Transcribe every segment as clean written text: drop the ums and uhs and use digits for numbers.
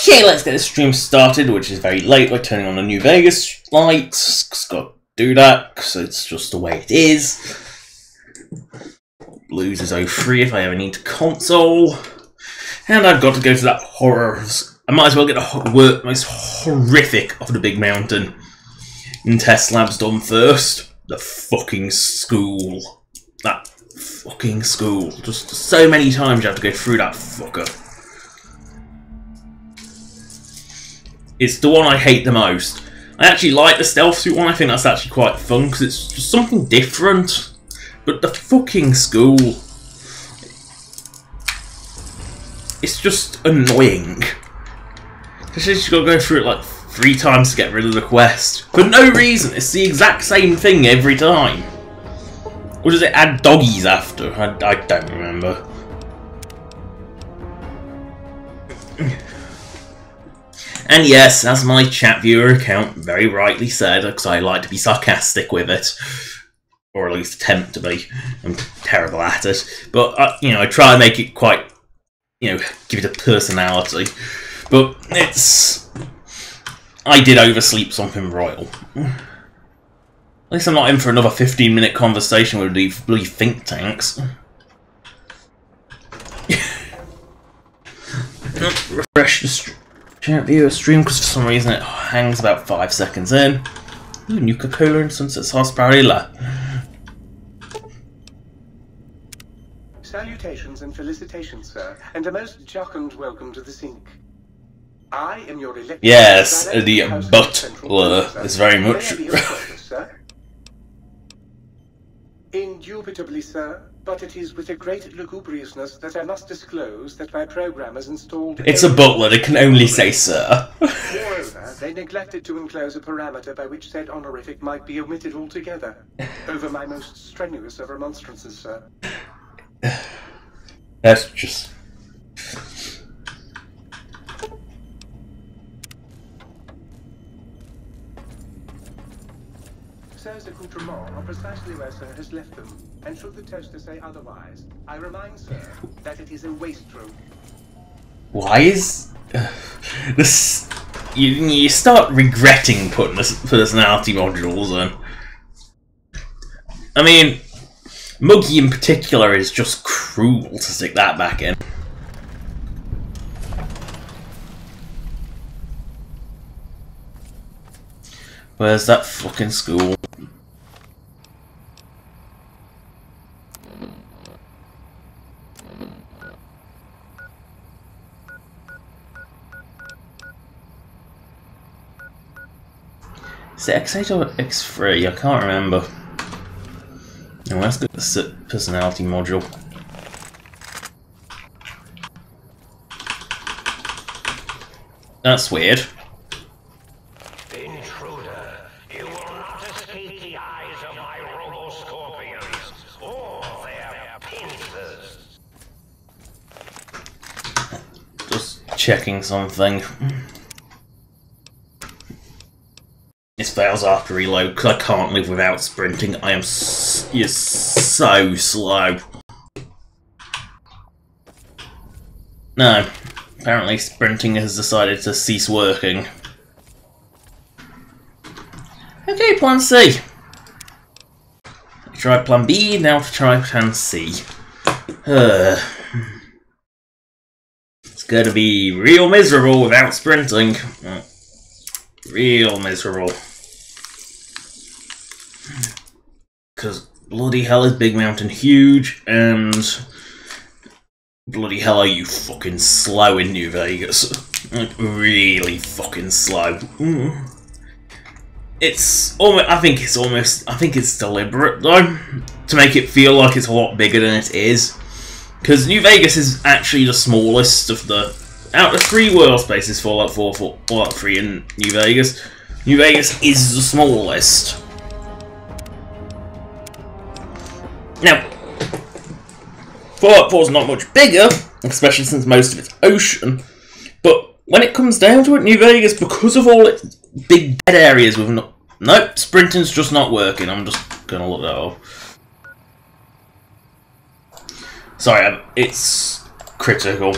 Okay, let's get this stream started, which is very late by turning on the New Vegas lights. Just got to do that, because it's just the way it is. Blues is 03 if I ever need to console. And I've got to go to that horror. I might as well get the most horrific of the big mountain in test labs done first. The fucking school. That fucking school. Just so many times you have to go through that fucker. It's the one I hate the most. I actually like the stealth suit one. I think that's actually quite fun because it's just something different. But the fucking school, it's just annoying. Because you've got to go through it like 3 times to get rid of the quest. For no reason. It's the exact same thing every time. Or does it add doggies after? I don't remember. And yes, as my chat viewer account very rightly said, because I like to be sarcastic with it. Or at least attempt to be. I'm terrible at it. But, you know, I try and make it quite, you know, give it a personality. But it's... I did oversleep something royal. At least I'm not in for another 15-minute conversation with these bloody think tanks. Refresh the chat viewer stream, because for some reason it hangs about 5 seconds in. Ooh, Nuka-Cola and Sunset Sarsaparilla. Salutations and felicitations, sir, and a most jocund welcome to the Sink. I am your elected... Yes, the butler is very much... Indubitably, sir, but it is with a great lugubriousness that I must disclose that my programmers installed... It's a butler, they can only say sir. Moreover, they neglected to enclose a parameter by which said honorific might be omitted altogether. Over my most strenuous of remonstrances, sir. That's just... Sir's accoutrements are precisely where Sir has left them, and should the toaster say otherwise, I remind Sir that it is a waste room. Why is... this... You start regretting putting this personality modules in. I mean... Muggy in particular is just cruel to stick that back in. Where's that fucking school? Is it X8 or X3? I can't remember. No, let's go to the personality module. That's weird. Intruder, you will not escape the eyes of my robo-scorpions or their pincers. Just checking something. This fails after reload because I can't live without sprinting. I am you're so slow. No, apparently sprinting has decided to cease working. Okay, plan C. Try plan B, now to try plan C. It's gonna be real miserable without sprinting. Real miserable. Because bloody hell is Big Mountain huge, and bloody hell are you fucking slow in New Vegas. Like, really fucking slow. It's almost, I think it's deliberate though, to make it feel like it's a lot bigger than it is. Because New Vegas is actually the smallest of the... Out of 3 world spaces, Fallout 4, Fallout 3 and New Vegas, New Vegas is the smallest. Now, Fallout 4 is not much bigger, especially since most of it's ocean, but when it comes down to it, New Vegas, because of all its big dead areas with nope, sprinting's just not working. I'm just gonna look that up. Sorry, it's critical.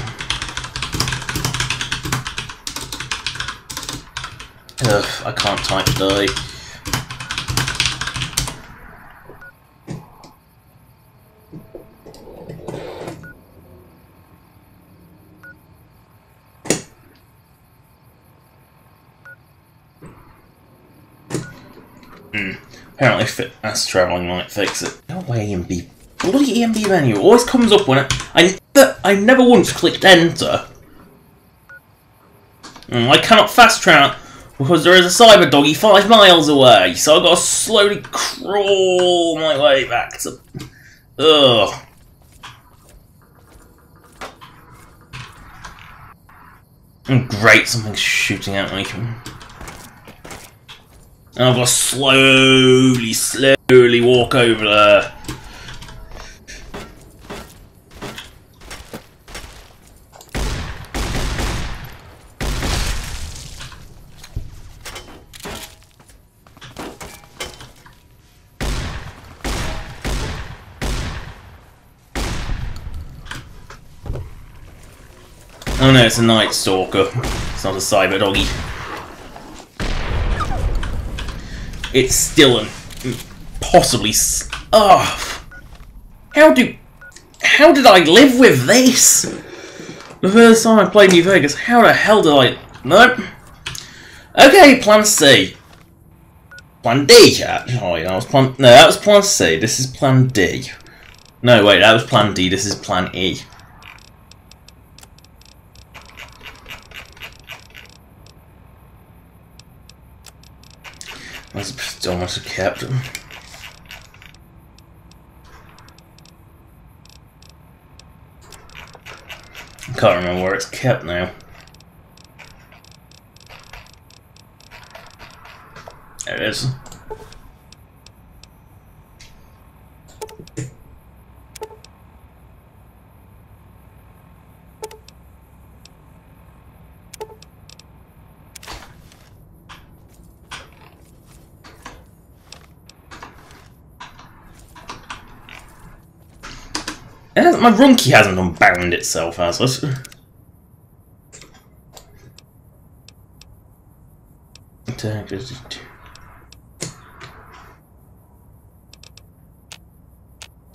Ugh, I can't type today. Apparently fast travelling might fix it. No way, EMB. Bloody EMB menu always comes up when I never once clicked enter. I cannot fast travel because there is a cyber doggy 5 miles away, so I've got to slowly crawl my way back to... Ugh. Great, something's shooting at me. And I've got to slowly walk over there. Oh no, it's a Night Stalker. It's not a cyber doggy. It's still an possibly. Oh, how did I live with this? The first time I played New Vegas, how the hell did I? Nope. Okay, Plan C. Plan D. Oh yeah, that was Plan. No, that was Plan C. This is Plan D. No, wait, that was Plan D. This is Plan E. That's almost a captain. I can't remember where it's kept now. There it is. My run key hasn't unbound itself, has it?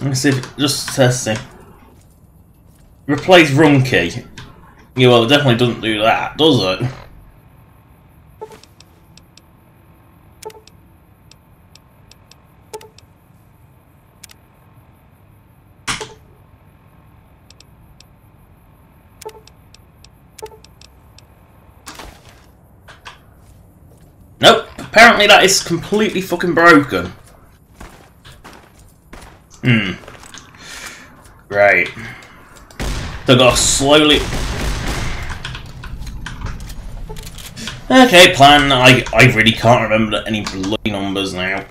Let's see if just testing. Replace run key. Yeah, well, it definitely doesn't do that, does it? Nope, apparently that is completely fucking broken. Right. So I've got to slowly... Okay, plan. I really can't remember any bloody numbers now.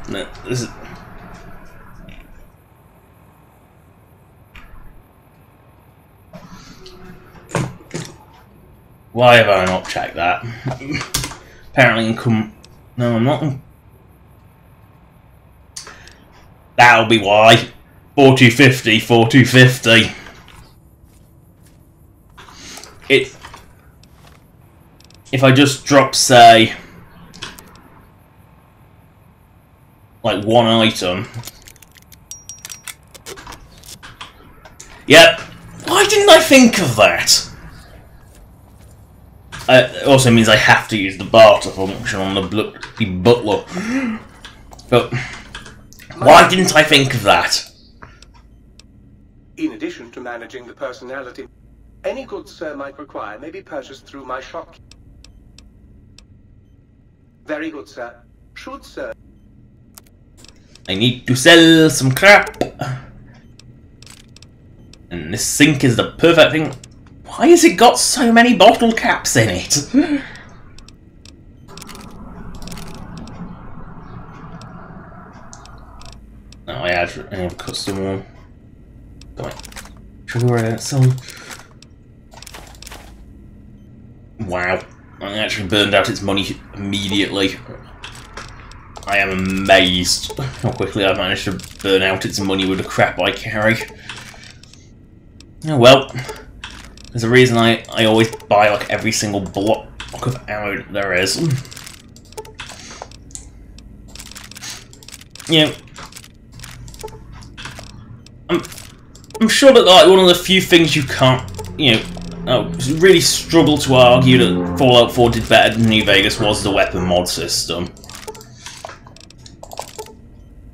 No, this is... Why have I not checked that? Apparently income... No, I'm not... That'll be why. 4250, 4250. If I just drop, say... like one item. Yep. Why didn't I think of that? It also means I have to use the barter function on the butler. But why didn't I think of that? In addition to managing the personality, any goods Sir might require may be purchased through my shop. Very good, sir. Should Sir... I need to sell some crap. And this sink is the perfect thing. Why has it got so many bottle caps in it? Oh, I have a custom one. Come on. Sure, so Wow. I actually burned out its money immediately. I am amazed how quickly I managed to burn out its money with the crap I carry. Oh well. There's a reason I always buy like every single block of ammo there is. You know, I'm sure that like one of the few things you can't, you know, really struggle to argue that Fallout 4 did better than New Vegas was the weapon mod system.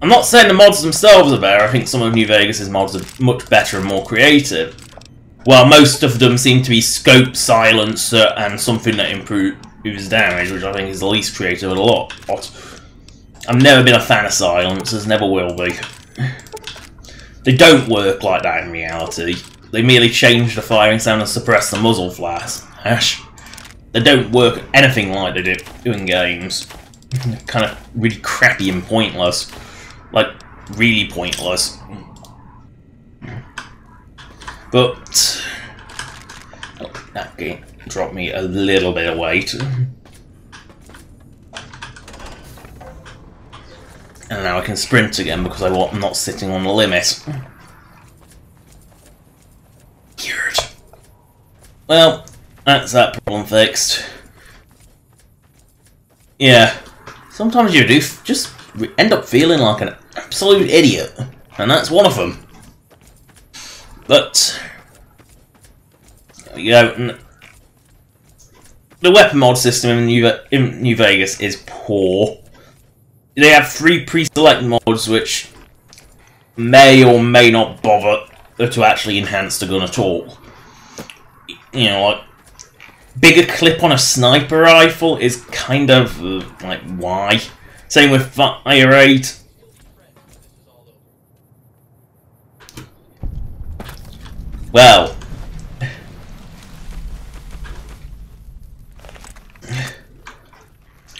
I'm not saying the mods themselves are better. I think some of New Vegas' mods are much better and more creative. While most of them seem to be scope, silencer, and something that improves damage, which I think is the least creative of a lot. I've never been a fan of silencers, never will be. They don't work like that in reality. They merely change the firing sound and suppress the muzzle flash. They don't work anything like they do in games. They're kind of really crappy and pointless. Like, really pointless. But that game dropped me a little bit of weight. And now I can sprint again because I'm not sitting on the limit. Weird. Well, that's that problem fixed. Yeah. Sometimes you do just end up feeling like an absolute idiot. And that's one of them. But, you know, the weapon mod system in New Vegas is poor. They have 3 pre-select mods which may or may not bother to actually enhance the gun at all. You know, like, bigger clip on a sniper rifle is kind of, like, why? Same with fire rate. Well,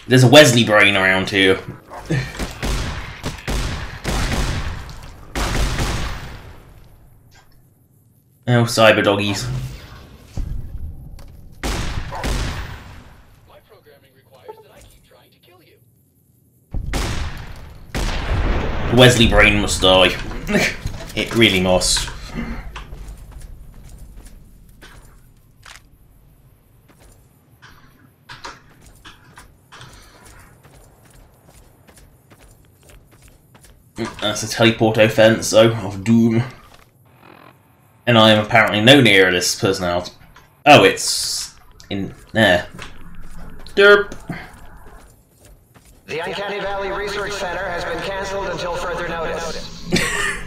there's a Wesley brain around here. Oh, cyber doggies. My programming requires that I keep trying to kill you. Wesley brain must die. It really must. That's a teleport offense, though, of doom. And I am apparently no nearer this personality. Oh, it's in there. Derp. The Uncanny Valley Research Center has been cancelled until further notice.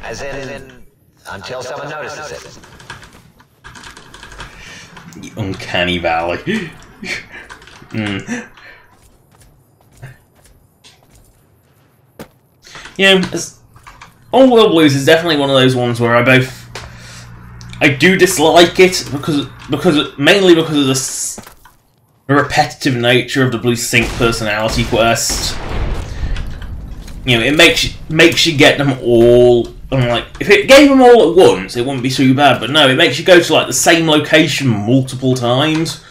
As in, until someone notices it. The Uncanny Valley. You know, Old World Blues is definitely one of those ones where I do dislike it mainly because of the repetitive nature of the Blue Sync personality quest. You know, it makes you get them all. And like, if it gave them all at once, it wouldn't be too bad. But no, it makes you go to like the same location multiple times.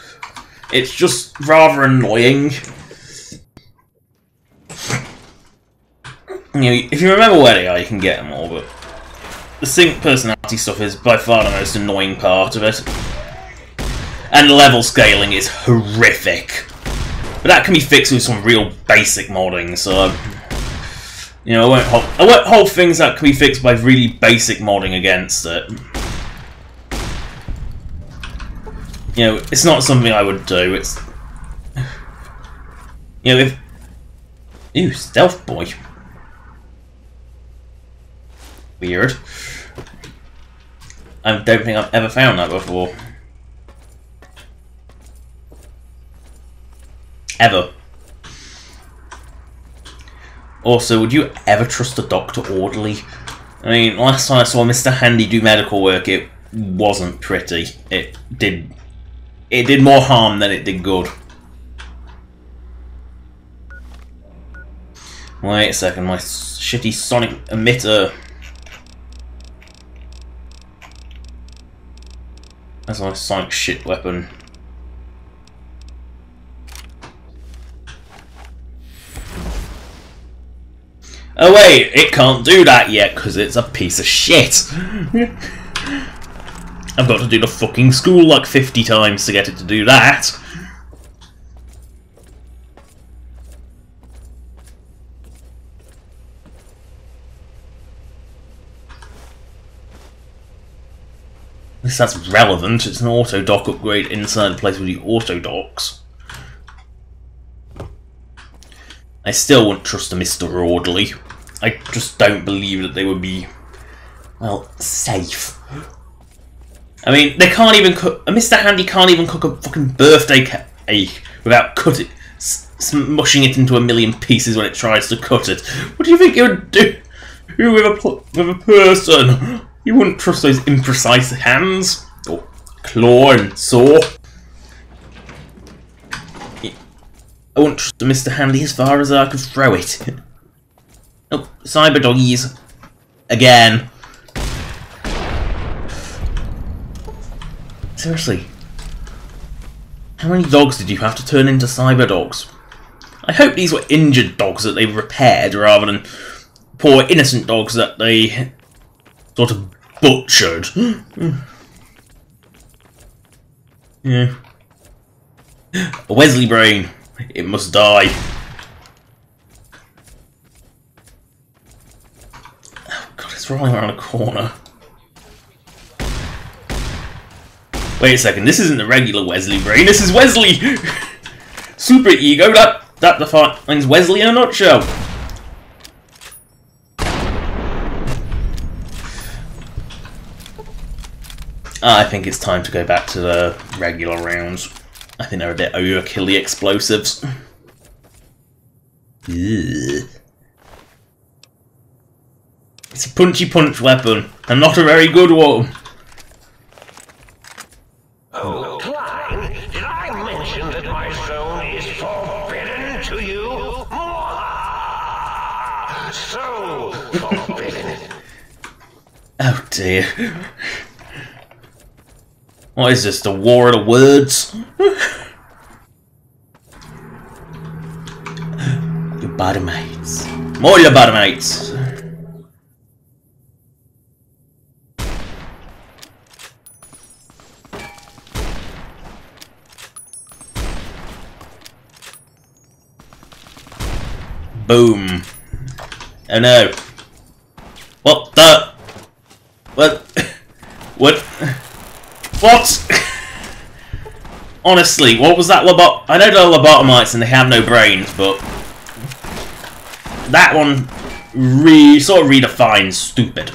It's just rather annoying. You know, if you remember where they are, you can get them all, but the sync personality stuff is by far the most annoying part of it. And level scaling is horrific. But that can be fixed with some real basic modding, so you know, I won't hold things that can be fixed by really basic modding against it. You know, it's not something I would do. It's, you know, ew, Stealth Boy. Weird. I don't think I've ever found that before. Ever. Also, would you ever trust a doctor orderly? I mean, last time I saw Mr. Handy do medical work, it wasn't pretty. It did more harm than it did good. Wait a second, my shitty sonic emitter. That's my sonic shit weapon. Oh wait, it can't do that yet because it's a piece of shit. I've got to do the fucking school like 50 times to get it to do that. At least that's relevant. It's an auto dock upgrade inside the place with the auto docks. I still wouldn't trust a Mr. Audley. I just don't believe that they would be, well, safe. I mean, they can't even cook. Mr. Handy can't even cook a fucking birthday cake without smushing it into a million pieces when it tries to cut it. What do you think it would do with a person? You wouldn't trust those imprecise hands or claw and saw. I wouldn't trust Mr. Handy as far as I could throw it. Oh, cyber doggies again. Seriously, how many dogs did you have to turn into cyber dogs? I hope these were injured dogs that they repaired rather than poor innocent dogs that they sort of butchered. Yeah. A Wesley brain. It must die. Oh god, it's rolling around a corner. Wait a second, this isn't the regular Wesley brain, this is Wesley! Super ego, that defines Wesley in a nutshell. I think it's time to go back to the regular rounds. I think they're a bit overkill, the explosives. Ugh. It's a punchy punch weapon, and not a very good one. Oh, Klein, did I mention that my zone is forbidden to you? So forbidden. Oh dear. What is this, the war of the words? Your body mates. More your body mates. Boom. Oh no. What the? What? What? What? Honestly, what was that I know they're lobotomites and they have no brains, but that one sort of redefines stupid.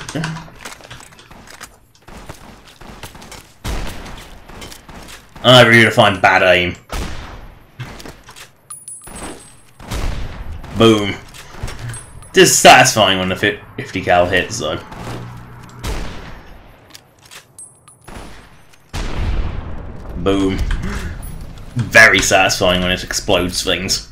I redefine bad aim. Boom. This is satisfying when the 50 cal hits though. Boom. Very satisfying when it explodes things.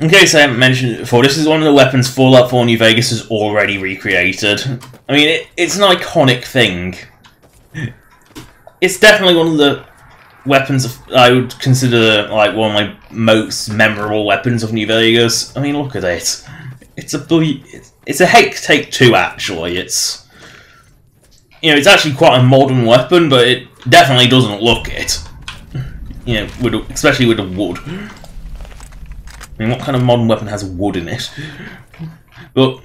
In case I haven't mentioned it before, this is one of the weapons Fallout 4 New Vegas has already recreated. I mean, it's an iconic thing. It's definitely one of the weapons I would consider like one of my most memorable weapons of New Vegas. I mean, look at it. It's a Take 2 actually. It's, you know, it's actually quite a modern weapon, but it definitely doesn't look it. You know, especially with the wood. I mean, what kind of modern weapon has wood in it? But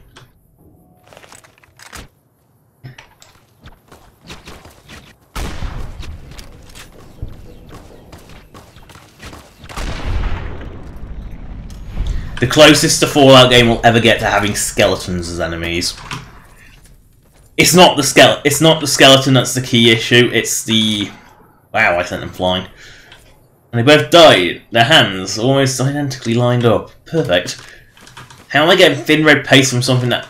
the closest a Fallout game will ever get to having skeletons as enemies. It's not the skeleton that's the key issue. It's the... Wow, I sent them flying. And they both died. Their hands almost identically lined up. Perfect. How am I getting thin red paste from something that...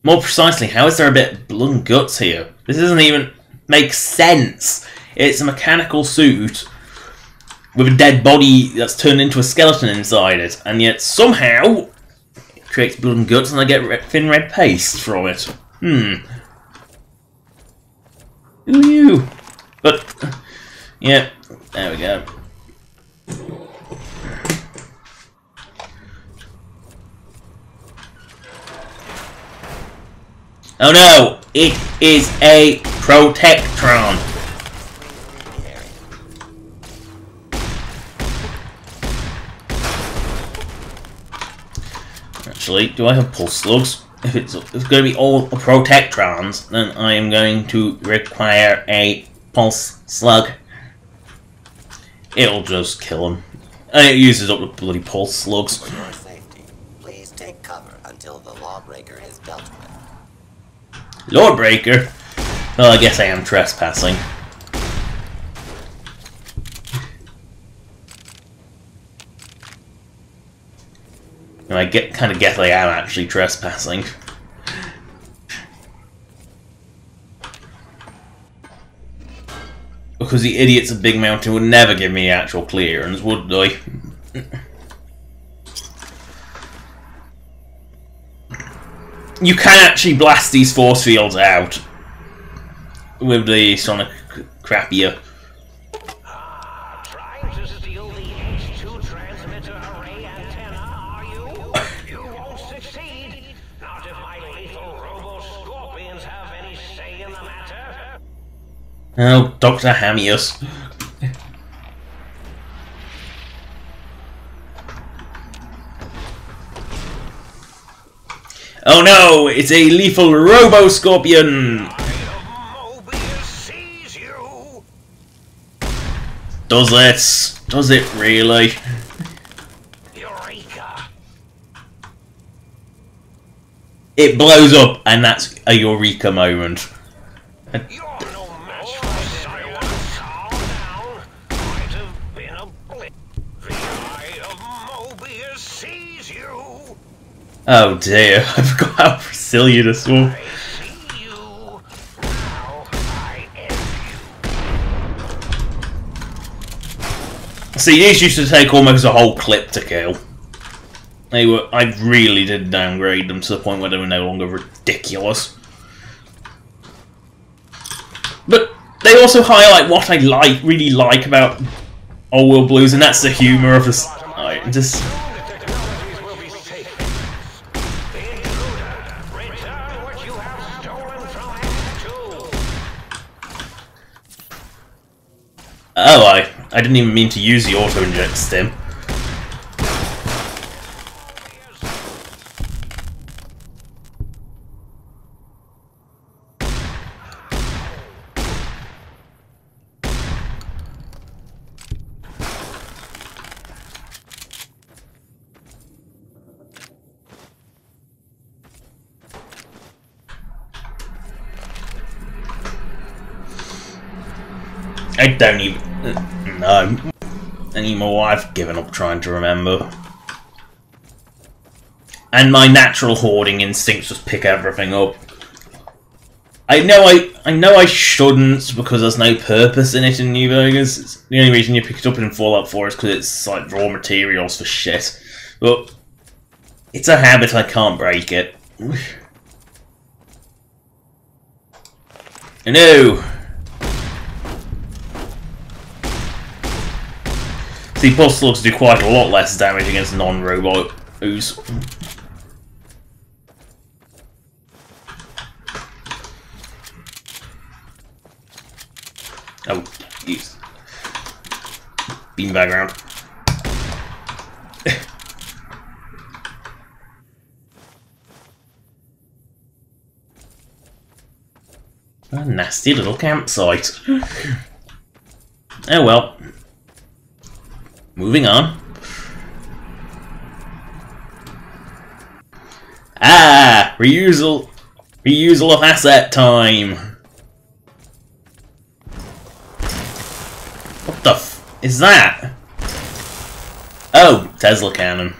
More precisely, how is there a bit of blood and guts here? This doesn't even make sense. It's a mechanical suit with a dead body that's turned into a skeleton inside it, and yet somehow it creates blood and guts and I get thin red paste from it. Who knew? But, yeah, there we go. Oh no! It is a Protectron! Actually, do I have pulse slugs? If it's going to be all Protectrons, then I am going to require a pulse slug. It'll just kill him. And it uses up the bloody pulse slugs. For your safety, please take cover until the lawbreaker is dealt with. Lawbreaker? Well, I guess I am trespassing. And I kind of guess I am actually trespassing. Because the idiots of Big Mountain would never give me actual clearance, would they? You can actually blast these force fields out with the sonic crappier. Trying to steal the H2 transmitter array antenna, are you? You won't succeed. Not if my lethal robo-scorpions have any say in the matter. Oh, Dr. Hamius. Oh no, it's a lethal robo-scorpion! Mobius sees you. Does it? Does it really? Eureka. It blows up, and that's a eureka moment. You're no match for silence. Calm down. Might have been a blip. The eye of Mobius sees you. Oh dear, I forgot how Brazilian this was. I see you. Now I end you. See, these used to take almost a whole clip to kill. They were. I really did downgrade them to the point where they were no longer ridiculous. But they also highlight what I really like about Old World Blues, and that's the humour of this. Just. Oh, I didn't even mean to use the auto-inject stim. I don't even know anymore. I've given up trying to remember. And my natural hoarding instincts just pick everything up. I know I shouldn't, because there's no purpose in it in New Vegas. It's the only reason you pick it up in Fallout 4 is because it's like raw materials for shit. But it's a habit, I can't break it. No. See, pulse slugs do quite a lot less damage against non-robot ooze. Oh, use beanbag round. A nasty little campsite. Oh well. Moving on. Ah! Reusal of asset time! What the f is that? Oh, Tesla cannon.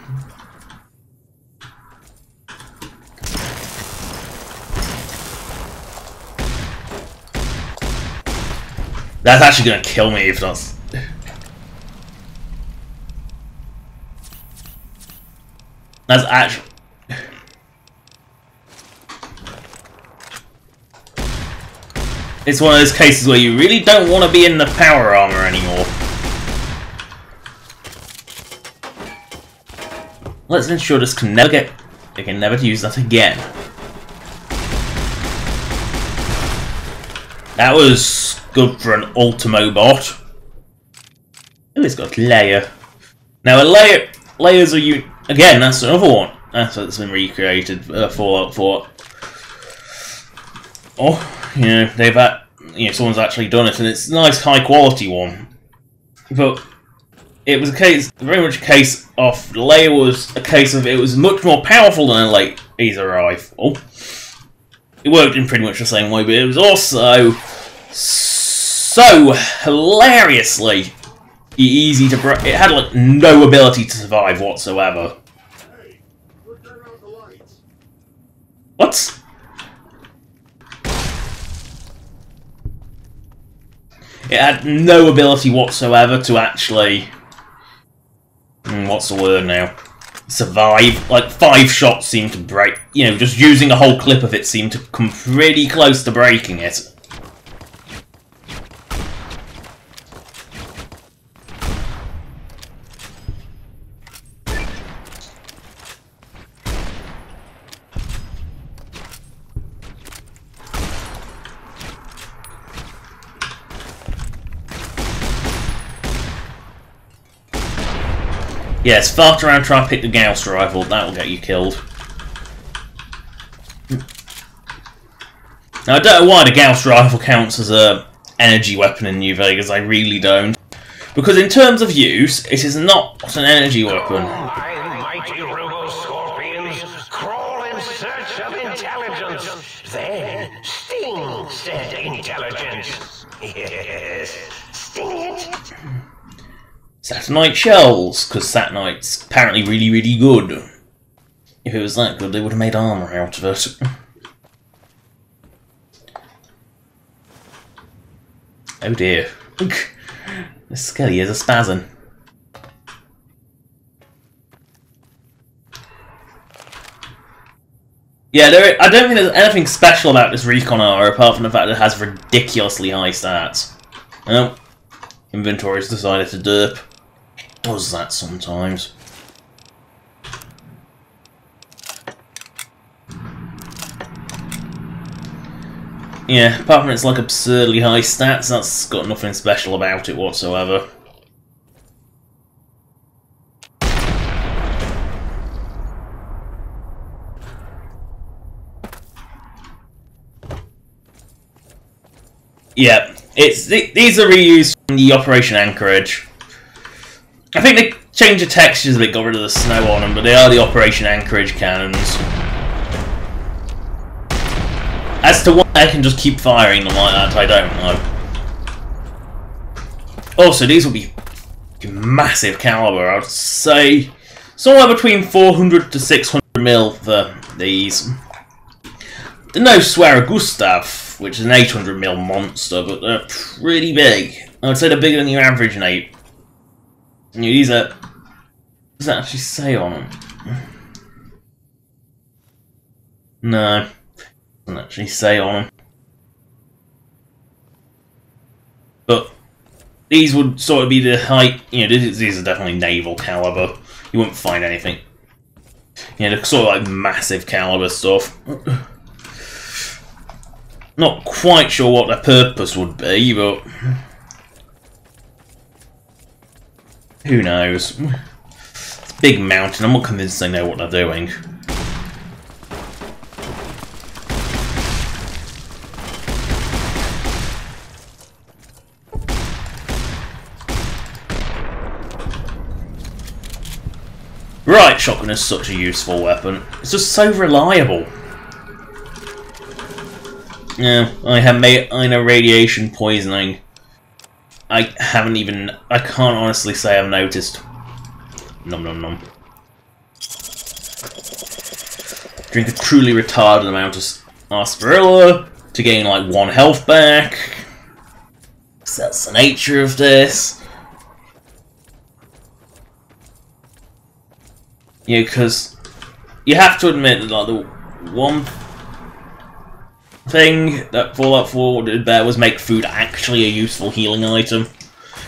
That's actually gonna kill me if that's... That's actually... It's one of those cases where you really don't want to be in the power armor anymore. Let's ensure this can never get... They can never use that again. That was good for an Ultimo bot. Oh, it's got a layer. Now, layers are again. That's another one. That's been recreated. Fallout 4. Oh, you know they've had. You know, someone's actually done it, and it's a nice, high quality one. But it was very much a case of the layer was a case of it was much more powerful than a laser rifle. It worked in pretty much the same way, but it was also so hilariously easy to break. It had like no ability to survive whatsoever. Hey, turn out the lights. What? It had no ability whatsoever to actually... what's the word now? Survive. Like, 5 shots seemed to break... You know, just using a whole clip of it seemed to come pretty close to breaking it. Yes, fart around, try and pick the Gauss rifle. That will get you killed. Now, I don't know why the Gauss rifle counts as a energy weapon in New Vegas. I really don't. Because in terms of use, it is not an energy weapon. My mighty robo-scorpions crawl in search of intelligence. Then sting said intelligence. Yes, sting it. Satanite shells, because Satanite's apparently really, really good. If it was that good, they would have made armour out of it. Oh dear. The skelly is a spasm. Yeah, I don't think there's anything special about this recon armor apart from the fact that it has ridiculously high stats. Oh, inventory's decided to derp. It does that sometimes. Yeah, apart from it's like absurdly high stats, that's got nothing special about it whatsoever. Yeah, these are reused from the Operation Anchorage. I think they changed the textures a bit, got rid of the snow on them, but they are the Operation Anchorage cannons. As to why I can just keep firing them like that, I don't know. Also, these will be massive caliber. I would say somewhere between 400 to 600 mil for these. They're no Swear Gustav, which is an 800 mil monster, but they're pretty big. I would say they're bigger than your average Nate. These are... What does that actually say on them? No. Doesn't actually say on them. But these would sort of be the height... You know, these are definitely naval caliber. You wouldn't find anything. You know, they're sort of like massive caliber stuff. Not quite sure what their purpose would be, but... Who knows? It's a big mountain. I'm not convinced they know what they're doing. Right, shotgun is such a useful weapon. It's just so reliable. Yeah, I know radiation poisoning. I can't honestly say I've noticed. Nom nom nom. Drink a truly retarded amount of sarsaparilla to gain like 1 health back. So that's the nature of this. Yeah, because you have to admit that like, the one thing that Fallout 4 did there was make food actually a useful healing item.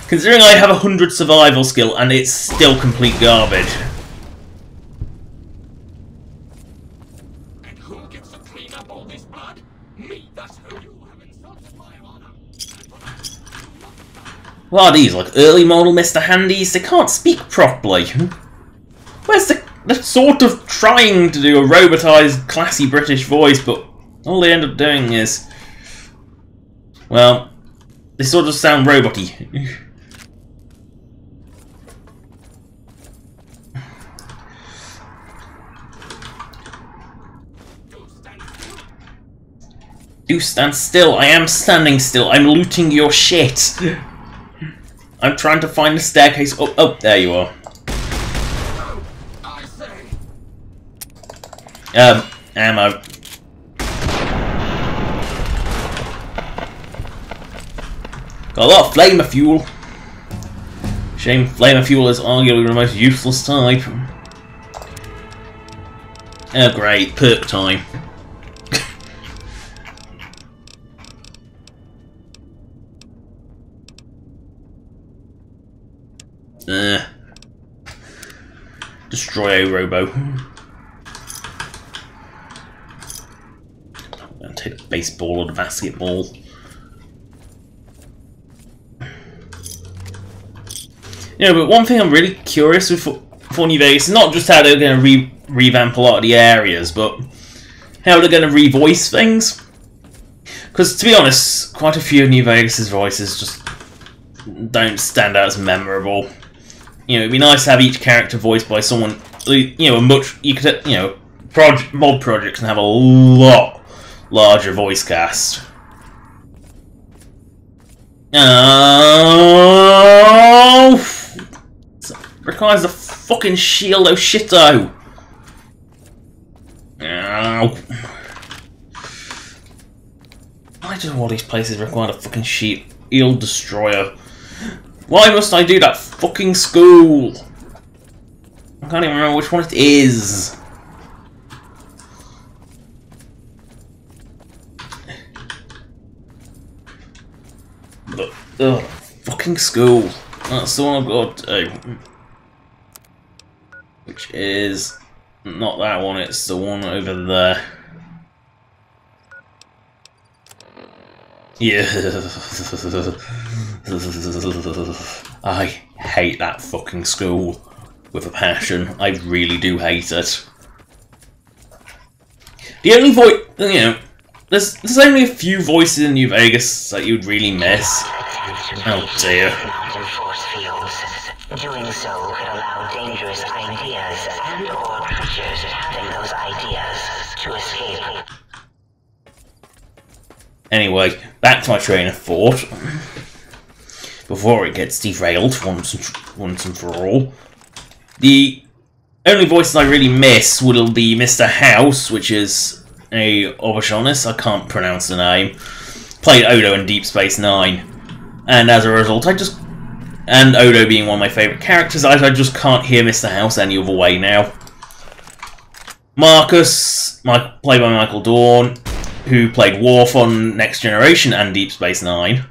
Considering I have 100 survival skill and it's still complete garbage. And who gets to clean up all this blood? Me, that's who. You have insulted my honor. What are these, like early model Mr. Handies? They can't speak properly. Where's they're sort of trying to do a robotised, classy British voice, but all they end up doing is, well, they sort of sound robot-y. Do stand still. I am standing still. I'm looting your shit. I'm trying to find the staircase. Oh, there you are. Ammo. Got a lot of flamer fuel. Shame flamer fuel is arguably the most useless type. Oh great, perk time. Destroy a robo. I'll take the baseball or the basketball. You know, but one thing I'm really curious with for New Vegas is not just how they're going to revamp a lot of the areas, but how they're going to revoice things. Because, to be honest, quite a few of New Vegas' voices just don't stand out as memorable. You know, it'd be nice to have each character voiced by someone, you know, mod projects can have a lot larger voice cast. Oh, requires a fucking shield, oh shito. Oh. Why do all these places require a fucking shield destroyer? Why must I do that fucking school? I can't even remember which one it is. But, ugh, fucking school. That's the one I've got to do. Which is not that one, it's the one over there. Yeah. I hate that fucking school with a passion. I really do hate it. The only voice, you know, there's only a few voices in New Vegas that you'd really miss. Oh dear. Doing so could allow dangerous ideas and/or creatures having those ideas to escape. Anyway, back to my train of thought. Before it gets derailed once and for all. The only voices I really miss will be Mr. House, which is a Obashonist, I can't pronounce the name. Played Odo in Deep Space Nine. And as a result, and Odo being one of my favourite characters, I just can't hear Mr. House any other way now. Marcus, played by Michael Dorn, who played Worf on Next Generation and Deep Space Nine.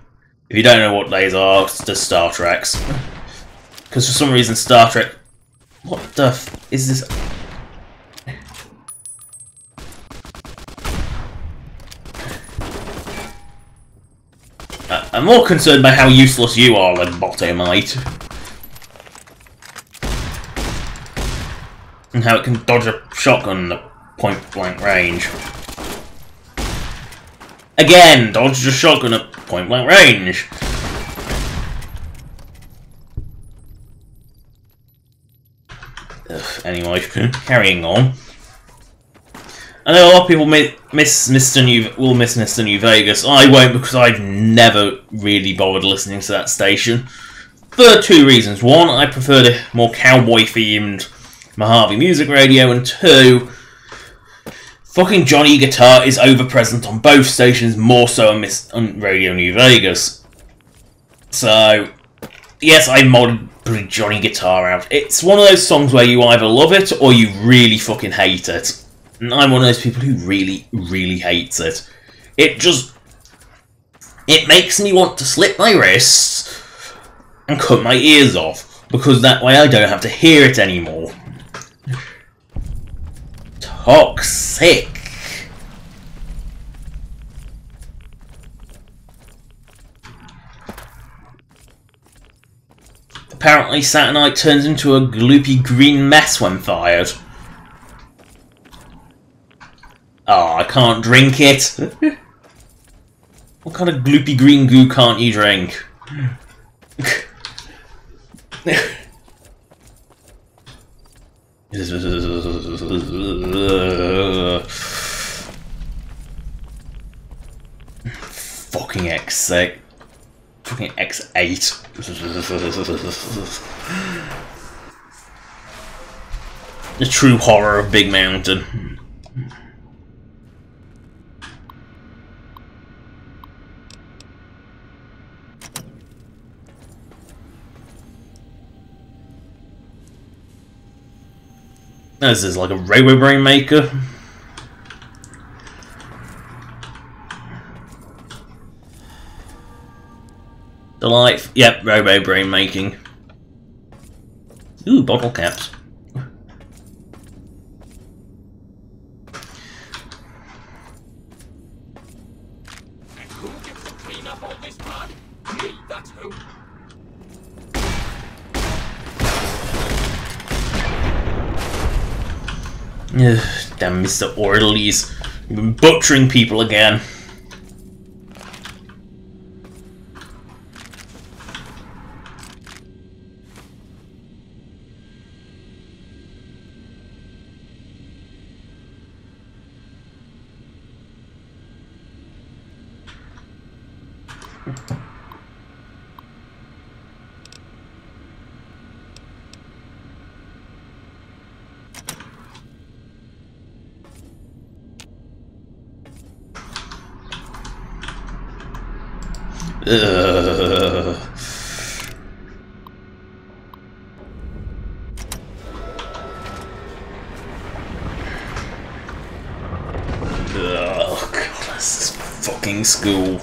If you don't know what these are, it's the Star Treks. Because for some reason Star Trek... What the f... is this... I'm more concerned by how useless you are, like Botomite. And how it can dodge a shotgun at point-blank range. Again, dodged a shotgun at point-blank range. Ugh, anyway, carrying on. I know a lot of people will miss Mr. New Vegas. I won't, because I've never really bothered listening to that station. For two reasons. One, I prefer the more cowboy-themed Mojave Music Radio, and two, fucking Johnny Guitar is overpresent on both stations, more so on Radio New Vegas. So, yes, I modded Johnny Guitar out. It's one of those songs where you either love it or you really fucking hate it. And I'm one of those people who really, really hates it. It makes me want to slit my wrists and cut my ears off, because that way I don't have to hear it anymore. Toxic. Apparently Saturnite turns into a gloopy green mess when fired. Oh, I can't drink it. What kind of gloopy green goo can't you drink? Fucking X6. Fucking X8. The true horror of Big Mountain. This is like a railway brain maker. The life, yep, railway brain making. Ooh, bottle caps. Who gets to clean up all this blood? Me, that's who. Ugh, damn Mr. Orderlies. You've been butchering people again. Ugh. Oh god, this is fucking school.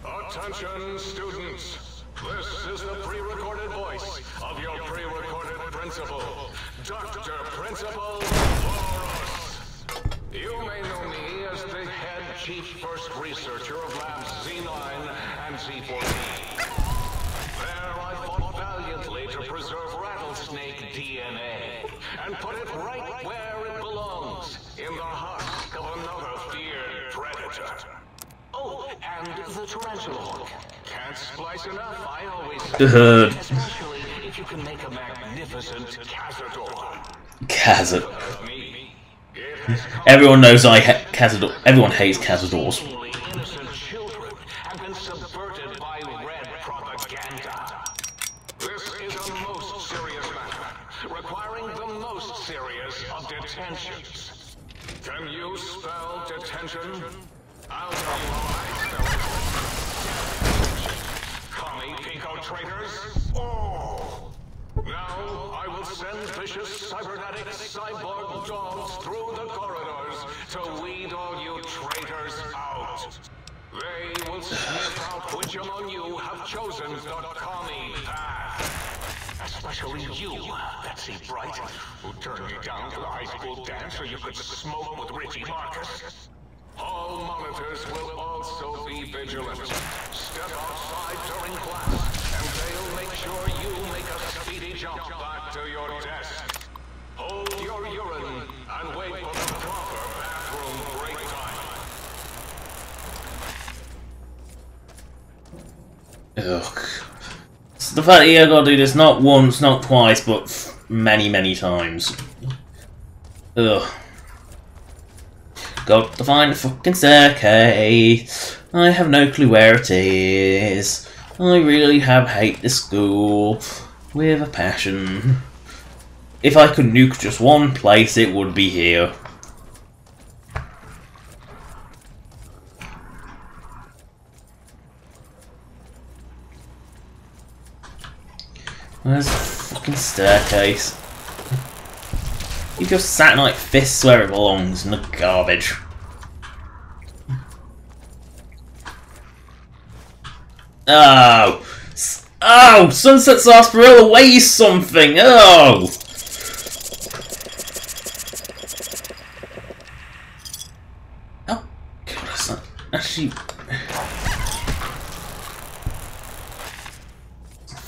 Attention, students. This is the pre-recorded voice of your pre-recorded principal, Dr. Principal Loros. You may know me as the head chief first researcher of Labs Z9 and Z14. There I fought valiantly to preserve rattlesnake DNA and put it right where it belongs, in the husk of another feared predator. Oh, and the tarantula hook. Can't splice enough, I always say. Especially if you can make a magnificent cazador. Cazad. Everyone knows Cazador. Everyone hates Cazadors. Innocent children have been subverted by red propaganda. This is a most serious matter, requiring the most serious of detentions. Can you spell detention? I'll tell you how I spell it. Commie pinko traitors? Oh! Now I will send vicious cybernetic cyborg dogs through the corridors to weed all you traitors out. They will sniff out which among you have chosen the commie path. Especially you, Betsy Bright, who turned me down to the high school dance so you could smoke with Richie Marcus. All monitors will also be vigilant. Step outside during class, and they'll make sure you make a speedy jump back to your desk. Hold your urine and wait for the proper bathroom break time. Ugh. So the fact that you gotta do this not once, not twice, but many, many times. Ugh. Got to find the fucking staircase. I have no clue where it is. I really have hate this school with a passion. If I could nuke just one place, it would be here. Where's the fucking staircase? You just Saturnite fists where it belongs in the garbage. Oh! Oh! Sunset Sarsaparilla weighs something! Oh! Oh, God, that's not actually.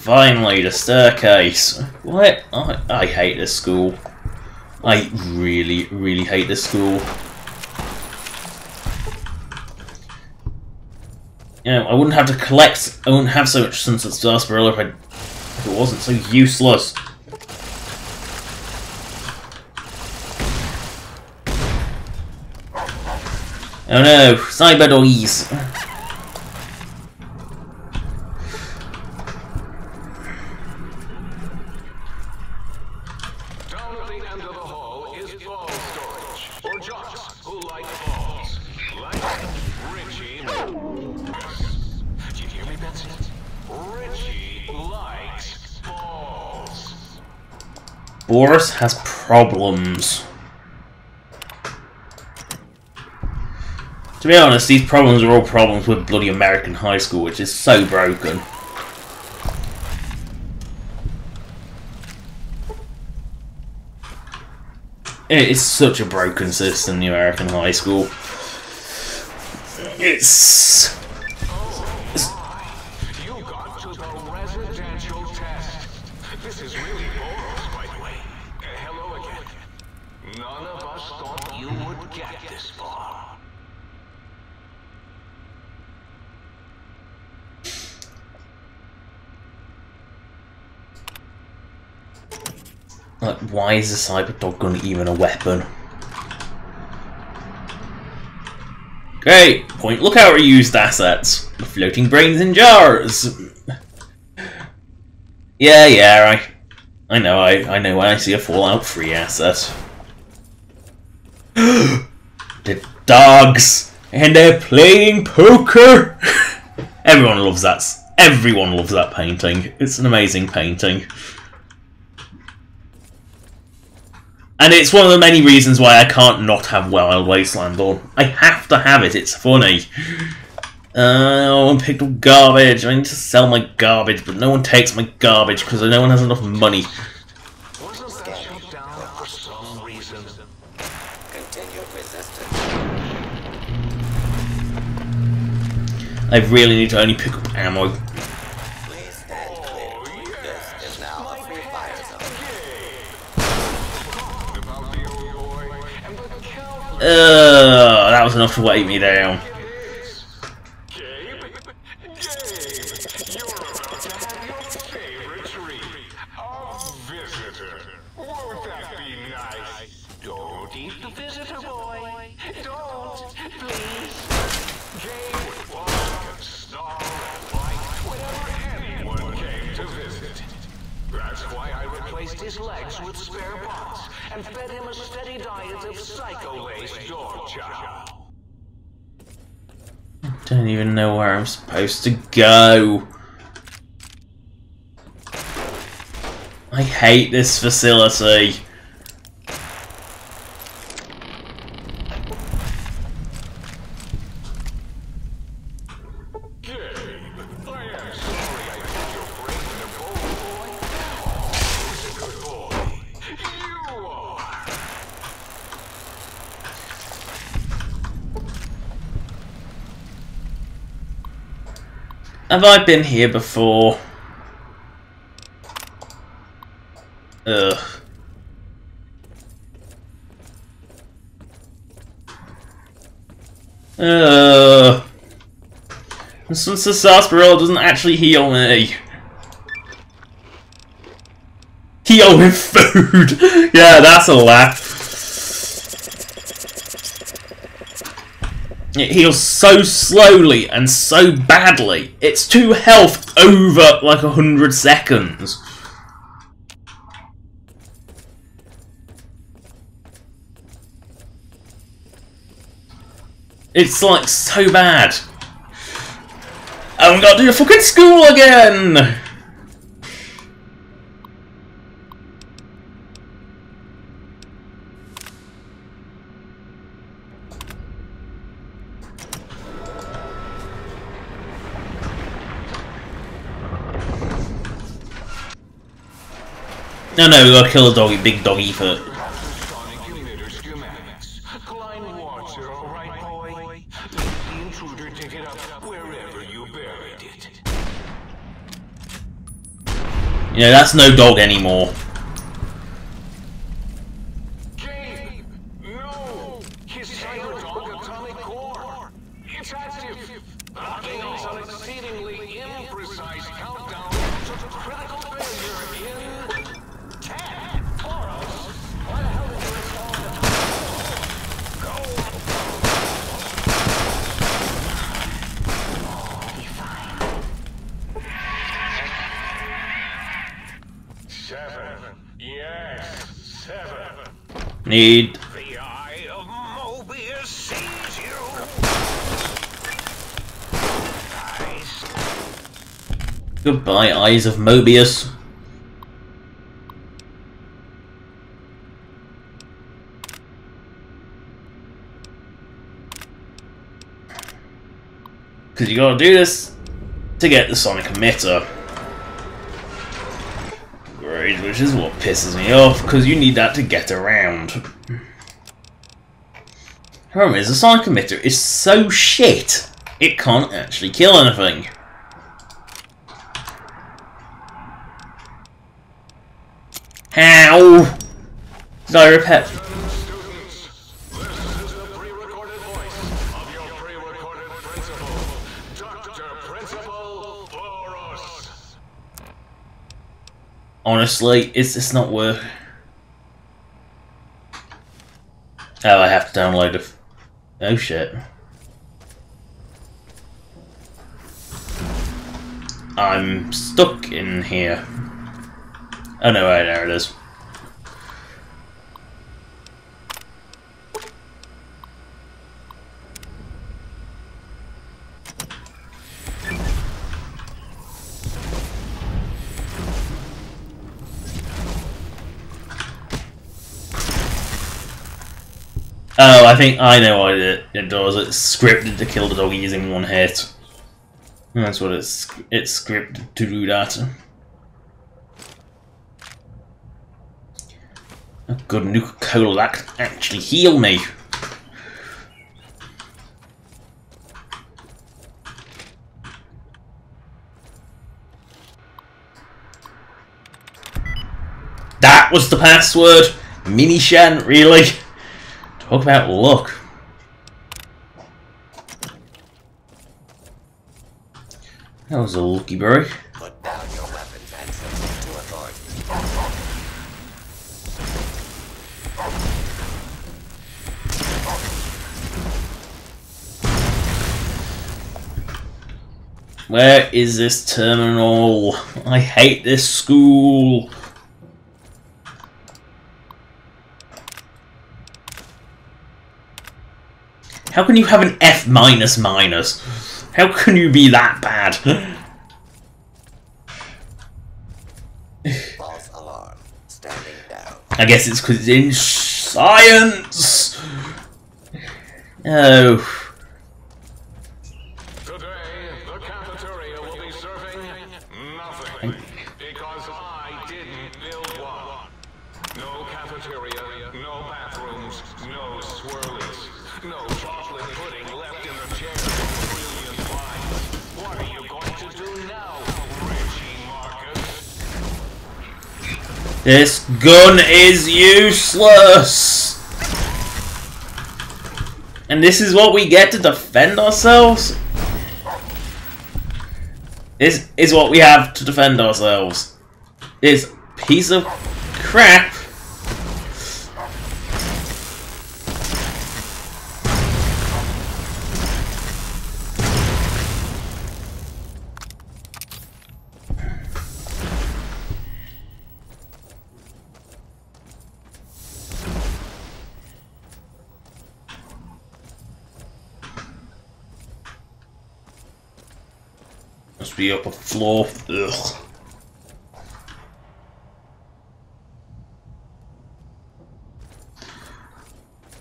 Finally, the staircase. What? I hate this school. I really, really hate this school. You know, I wouldn't have to collect. I wouldn't have so much Sunset Sarsaparilla if it wasn't so useless. Oh no, cyber doggies. Down at the end of the hall is ball storage for jocks who like balls. Like Richie. Did you hear me, Betsy? Richie likes balls. Boris has problems. To be honest, these problems are all problems with bloody American high school, which is so broken. It is such a broken system, the American high school. It's... You got to the residential test. This is really Boros, by the way. Hello again. None of us thought you would get this far. Like, why is a cyber dog gun even a weapon? Great! Point lookout reused assets. Floating brains in jars! Yeah, I know when I see a Fallout 3 asset. The dogs! And they're playing poker! Everyone loves that. Everyone loves that painting. It's an amazing painting. And it's one of the many reasons why I can't not have Wild Wasteland on. I have to have it, it's funny. Oh, I picked up garbage. I need to sell my garbage, but no one takes my garbage because no one has enough money. Wasn't that shut down for some reason? Continued resistance. I really need to only pick up ammo. Please stand clear. This is now a free fire zone. About the old boy and the cow. That was enough to weight me down. Gabe, you're about to have your favorite treat. A visitor. Won't that be nice? Don't eat the visitor, boy. Don't, please. Gabe would walk and snarl and bite whenever anyone came to visit. That's why I replaced his legs with spare parts and fed him a steady diet of psycho-laced dog chow. Don't even know where I'm supposed to go. I hate this facility. Gabe, I am sorry I put your brain in a bowl, boy. Who's a good boy? You are. Have I been here before? Ugh. Since the sarsaparilla doesn't actually heal me. Heal with food! Yeah, that's a laugh. It heals so slowly and so badly. It's 2 health over like 100 seconds. It's like so bad. I'm gonna do fucking school again! No, we gotta kill the doggy, big doggy for. Sonic emitter schematics. Klein water, all right, boy? Let the intruder dig it up wherever you buried it. You know, that's no dog anymore. Gabe! No! His cyber dog atomic core! It's active! Locking on an exceedingly imprecise countdown to critical failure in 10. Boros! Why the hell did you install the All be fine. 7. Yes, 7. Need. The eye of Mobius sees you. Eyes. Goodbye, Eyes of Mobius. Because you gotta do this to get the sonic emitter. Great, which is what pisses me off, because you need that to get around. The problem is, the sonic emitter is so shit, it can't actually kill anything. How? Did I repair? Honestly, it's not worth. Oh, I have to download it. Oh shit. I'm stuck in here. Oh no, right, there it is. Oh, I think I know what it does. It's scripted to kill the dog using one hit. That's what it's scripted to do that. A good Nuka-Cola that can actually heal me. That was the password! Mini Shan, really? Talk about luck. That was a lucky break. Put down your weapons and submit to authority. Where is this terminal? I hate this school. How can you have an F minus minus? How can you be that bad? False alarm. Standing down. I guess it's because it's in science. Oh. Today, the cafeteria will be serving nothing. Because I didn't build one. No cafeteria, no bathrooms, no swirlies, no chocolate pudding left in the chairs of brilliant minds. What are you going to do now, Richie Marcus? This gun is useless! And this is what we get to defend ourselves? This is what we have to defend ourselves. This piece of crap. Must be up a floor. Ugh.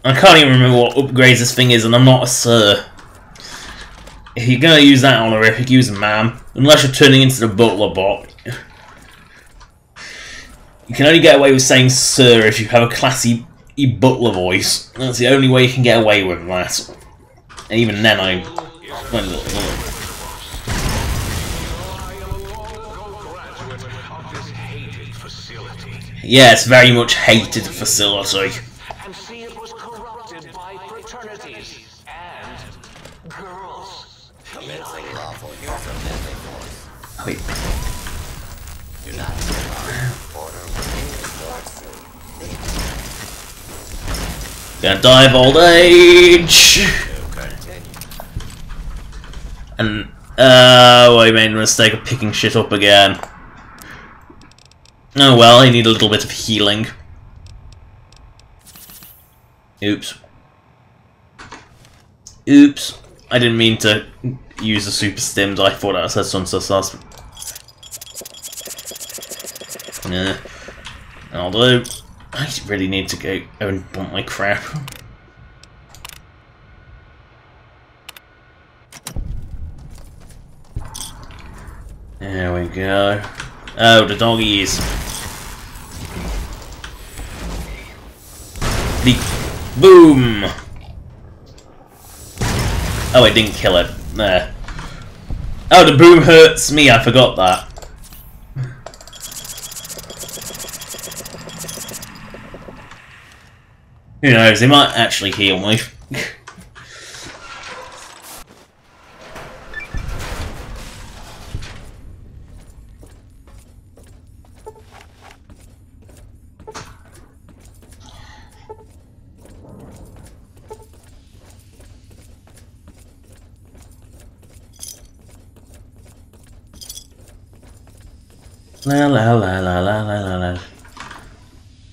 I can't even remember what upgrades this thing is, and I'm not a sir. If you're gonna use that honorific, use ma'am. Unless you're turning into the butler bot. You can only get away with saying sir if you have a classy butler voice. That's the only way you can get away with that. And even then, I went a little. I am a long-ago graduate of this Yes, very much hated facility. And see it was corrupted by fraternities and girls. Commencing lawful use of deadly force. Wait. Do not give up. Order will be restored soon. Gonna die of old age. And I made a mistake of picking shit up again. Oh well, I need a little bit of healing. Oops. Oops. I didn't mean to use the super stims. I thought that said some sus. Nah. I'll do. I really need to go and bump my crap. There we go. Oh, the doggies. The boom. Oh, I didn't kill it. There. Oh, the boom hurts me. I forgot that. Who knows? They might actually heal me. La la la la la la la la.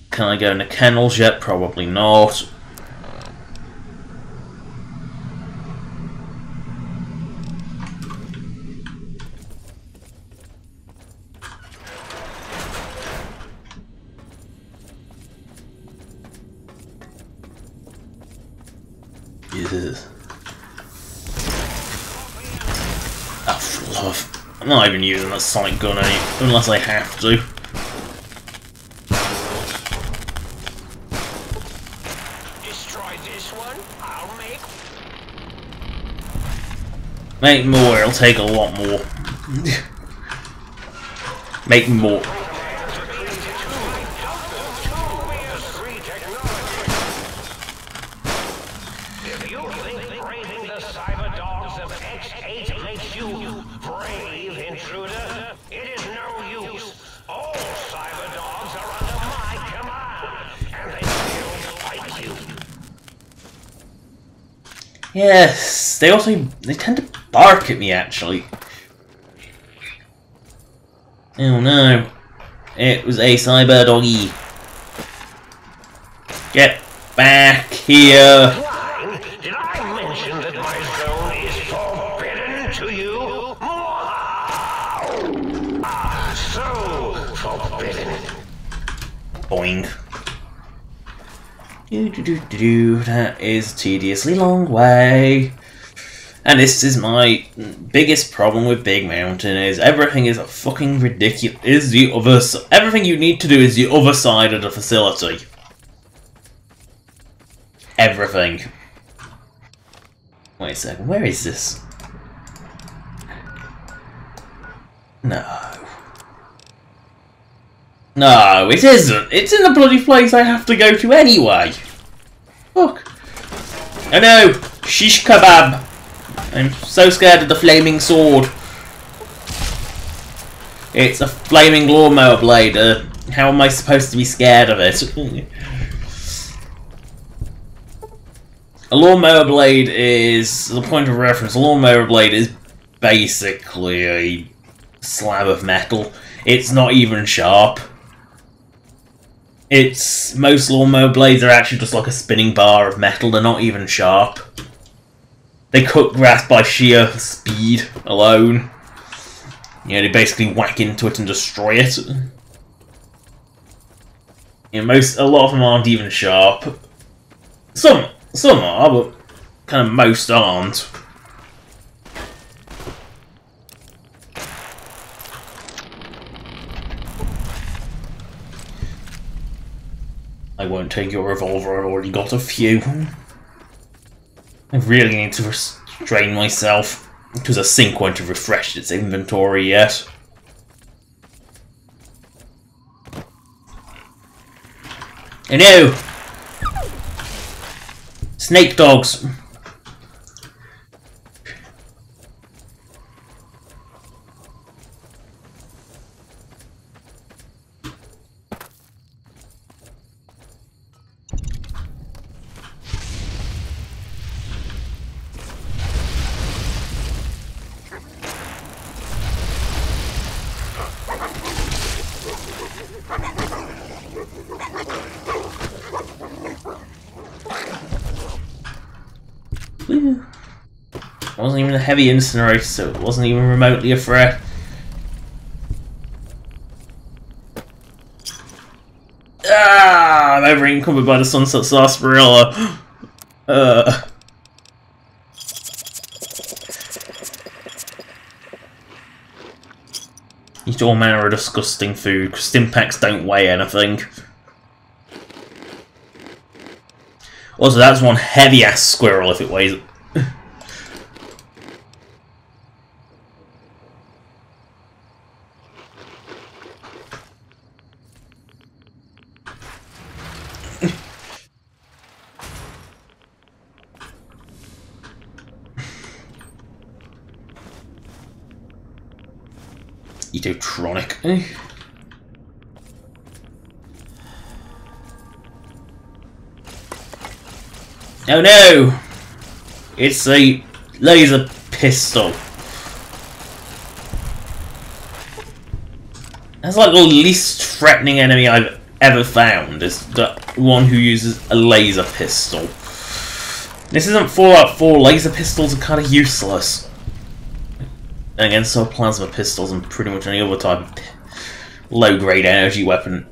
Can I go in the kennels yet? Probably not. Oh, for love. I'm not even using that sonic gun unless I have to. Destroy this one, I'll Make more, it'll take a lot more. Make more. If you think braving the cyber dogs of X8 makes you brave, intruder, it is no use. All cyber dogs are under my command, and they will fight you. Yes, they tend to bark at me actually. Oh no. It was a cyber doggy. Get back here. Fine. Did I mention that my zone is forbidden to you? So forbidden. Boing. That is a tediously long way. And this is my biggest problem with Big Mountain, is everything is a fucking ridiculous. Everything you need to do is the other side of the facility. Everything. Wait a second, where is this? No. No, it isn't. It's in the bloody place I have to go to anyway. Look. Oh no! Shish kebab! I'm so scared of the flaming sword. It's a flaming lawnmower blade. How am I supposed to be scared of it? A lawnmower blade is, the point of reference, a lawnmower blade is basically a slab of metal. It's not even sharp. Most lawnmower blades are actually just like a spinning bar of metal. They're not even sharp. They cut grass by sheer speed alone. Yeah, they basically whack into it and destroy it. Yeah, a lot of them aren't even sharp. Some are, but kind of most aren't. I won't take your revolver, I've already got a few. I really need to restrain myself, because a sink won't have refreshed its inventory yet. Oh no! Snake dogs! Woo. It wasn't even a heavy incinerator, so it wasn't even remotely a threat. Ah! I'm over encumbered by the sunset sarsaparilla. Eat all manner of disgusting food, because Stimpaks don't weigh anything. Also, that's one heavy-ass squirrel if it weighs... Eatotronic. Oh no! It's a laser pistol. That's like the least threatening enemy I've ever found, is the one who uses a laser pistol. This isn't Fallout 4, laser pistols are kind of useless. And again, so are plasma pistols and pretty much any other type of low-grade energy weapon.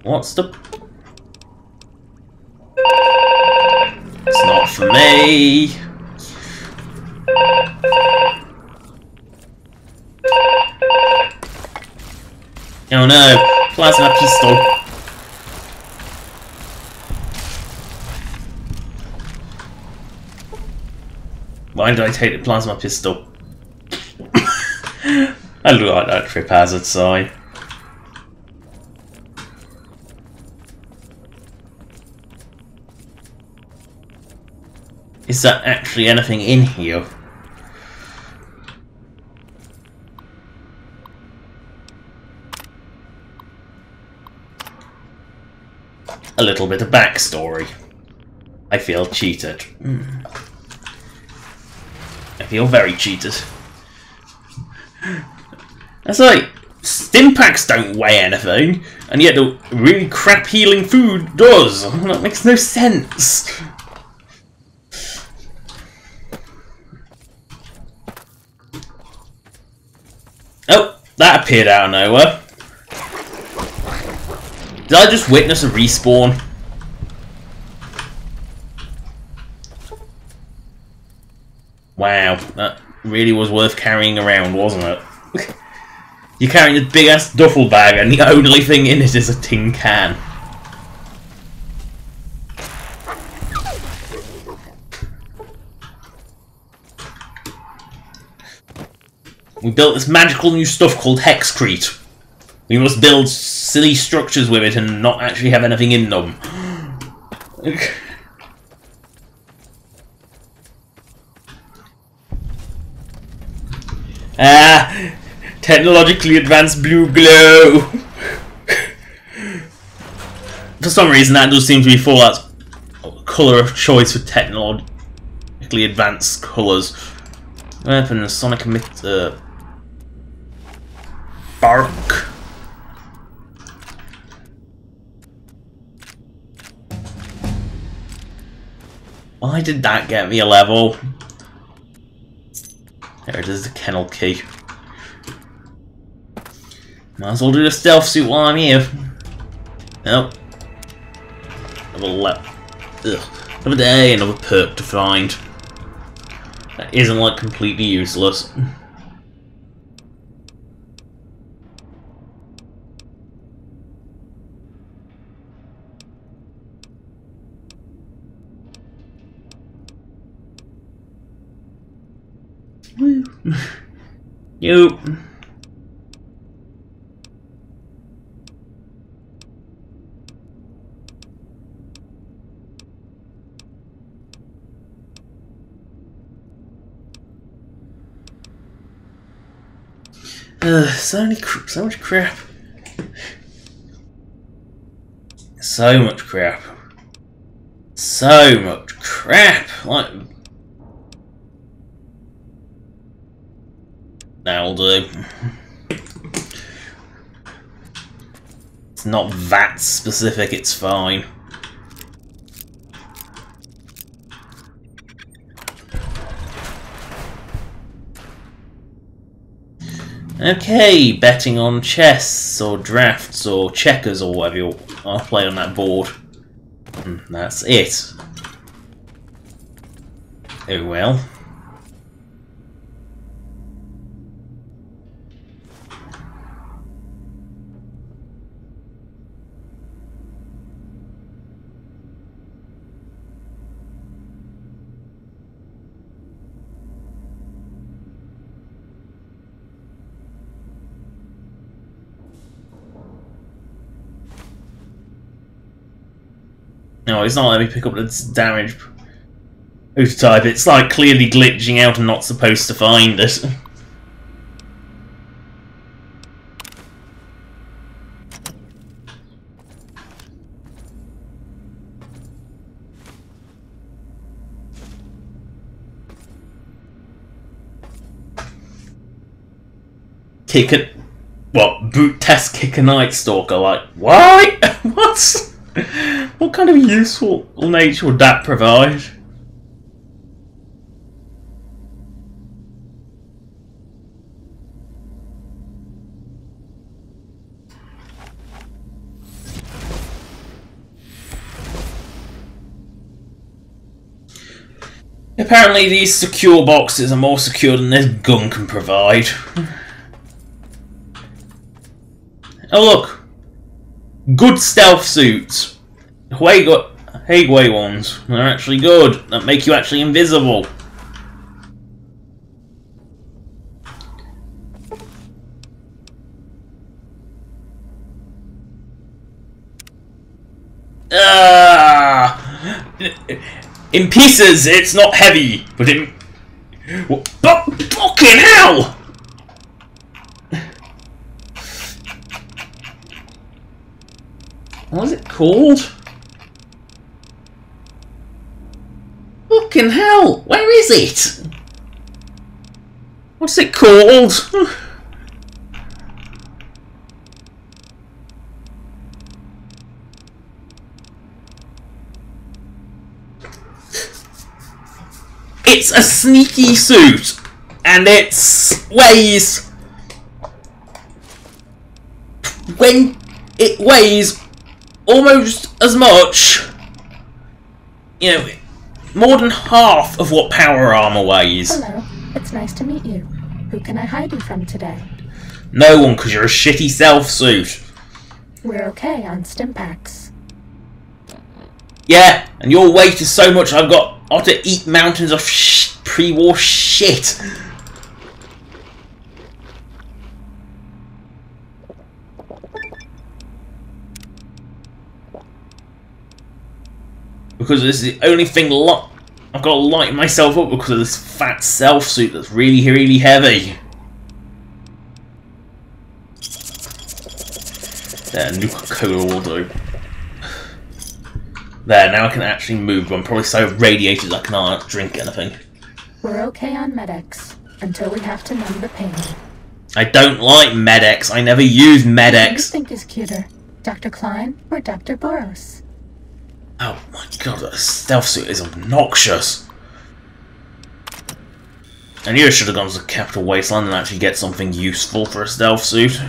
What's the... It's not for me. Oh no, plasma pistol. Why did I take the plasma pistol? I look like that trip hazard sign. Is that actually anything in here? A little bit of backstory. I feel cheated. I feel very cheated. That's like, Stimpaks don't weigh anything, and yet the really crap healing food does. That makes no sense. Oh, that appeared out of nowhere. Did I just witness a respawn? Wow, that really was worth carrying around, wasn't it? You're carrying this big ass duffel bag and the only thing in it is a tin can. We built this magical new stuff called Hexcrete. We must build silly structures with it and not actually have anything in them. Ah, technologically advanced blue glow. For some reason, that does seem to be Fallout's colour of choice for technologically advanced colours. Weapon, sonic emitter, bark. Why did that get me a level? There it is, the kennel key. Might as well do the stealth suit while I'm here. Nope. Another day, another perk to find. That isn't like completely useless. Woo. Nope. So much crap. So much crap. So much crap. Like, that'll do. It's not that specific. It's fine. Okay, betting on chess or drafts or checkers or whatever you play on that board. And that's it. Oh well. No, it's not letting me pick up the damage prototype. It's like clearly glitching out and not supposed to find it. Kick it. What? Boot test kick a Night Stalker? Like, why? What? What kind of useful nature would that provide? Apparently these secure boxes are more secure than this gun can provide. Oh look! Good stealth suits. Haigway ones. They're actually good. That make you actually invisible. In pieces, it's not heavy, but in... But fucking hell! What is it called? Fucking hell! Where is it? What's it called? It's a sneaky suit, and it weighs... When it weighs almost as much, you know, more than half of what power armor weighs. Hello, it's nice to meet you. Who can I hide you from today? No one, because you're a shitty self-suit. We're okay on Stimpaks. Yeah, and your weight is so much I've got to eat mountains of pre-war shit. Because this is the only thing I've got to light myself up because of this fat self-suit that's really, really heavy. There, Nuka-Cola will do. There, now I can actually move, but I'm probably so radiated I can't drink anything. We're okay on Med-X, until we have to numb the pain. I don't like Med-X. I never use Med-X. Who do you think is cuter, Dr. Klein or Dr. Boros? Oh my god, that stealth suit is obnoxious. I knew I should have gone to the Capital Wasteland and actually get something useful for a stealth suit.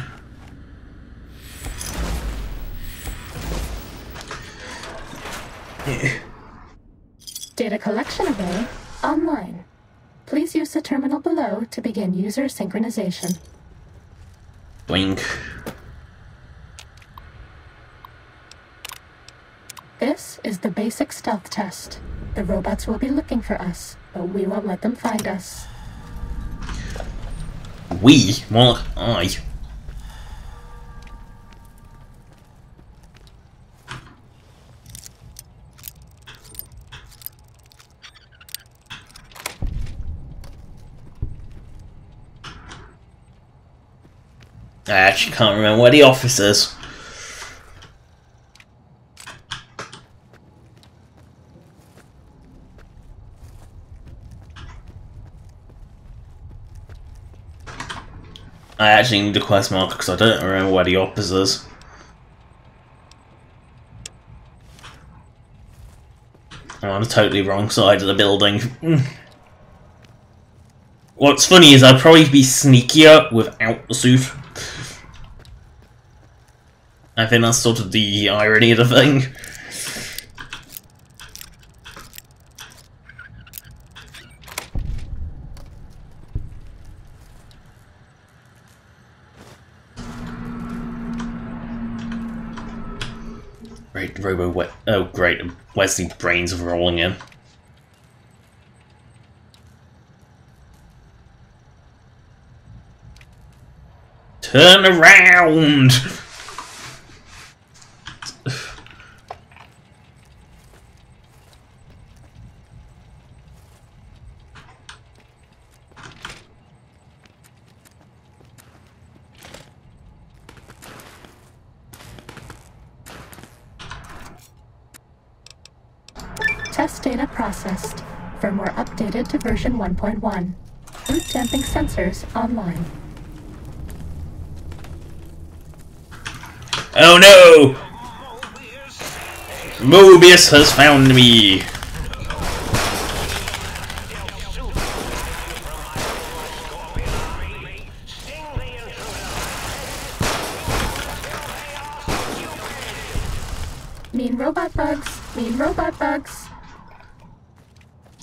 Data collection array online. Please use the terminal below to begin user synchronization. Blink. This is the basic stealth test. The robots will be looking for us, but we won't let them find us. We? More like I. I actually can't remember where the office is. I actually need a quest marker because I don't remember where the office is. I'm on the totally wrong side of the building. What's funny is I'd probably be sneakier without the suit. I think that's sort of the irony of the thing. Great, oh great, Wesley's brains are rolling in. Turn around! Test data processed. Firmware updated to version 1.1. Boot damping sensors online. Oh no! Mobius has found me! Mean robot bugs! Mean robot bugs!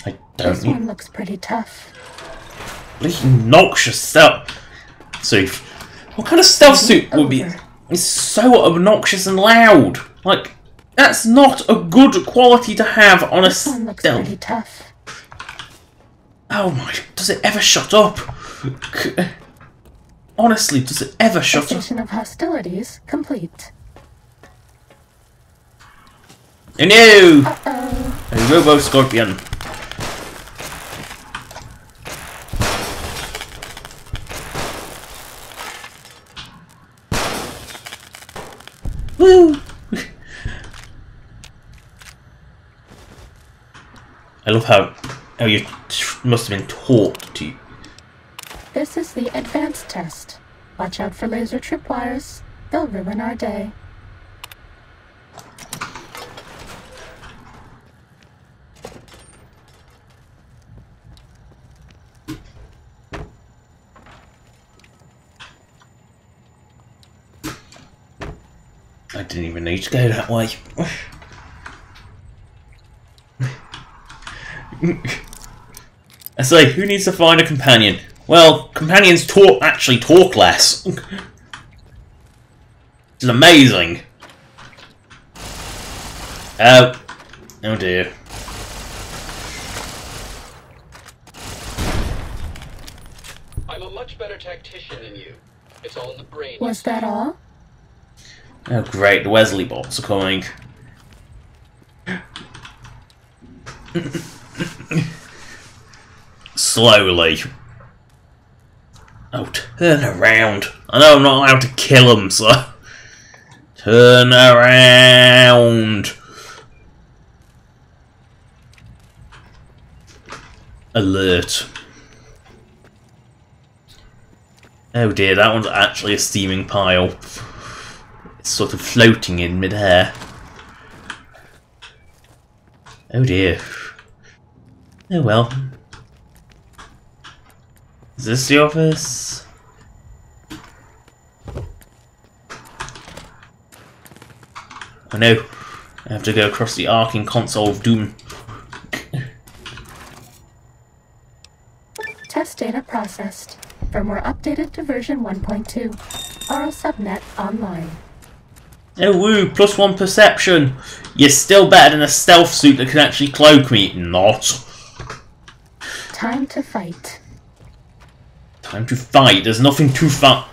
I don't This one looks pretty tough. Really noxious stuff. So, what kind of stealth suit would be? It's so obnoxious and loud. Like, that's not a good quality to have on a This one looks pretty stealth. tough. Oh my! Does it ever shut up? Honestly, does it ever shut up? Cessation of hostilities complete. Oh no! Uh-oh. A Robo-Scorpion. Woo! I love how you must have been taught to. This is the advanced test. Watch out for laser tripwires. They'll ruin our day. I didn't even need to go that way. I say, who needs to find a companion? Well, companions actually talk less. Which is amazing. Oh dear. I'm a much better tactician than you. It's all in the brain. Was that all? Oh great, the Wesley bots are coming. Slowly. Oh, turn around. I know I'm not allowed to kill them, so... Turn around. Alert. Oh dear, that one's actually a steaming pile. It's sort of floating in mid-air. Oh dear. Oh well. Is this the office? Oh no. I have to go across the arcing console of doom. Test data processed. Firmware updated to version 1.2. Aural subnet online. Oh woo, +1 perception! You're still better than a stealth suit that can actually cloak me. Not. Time to fight. Time to fight. There's nothing to fight.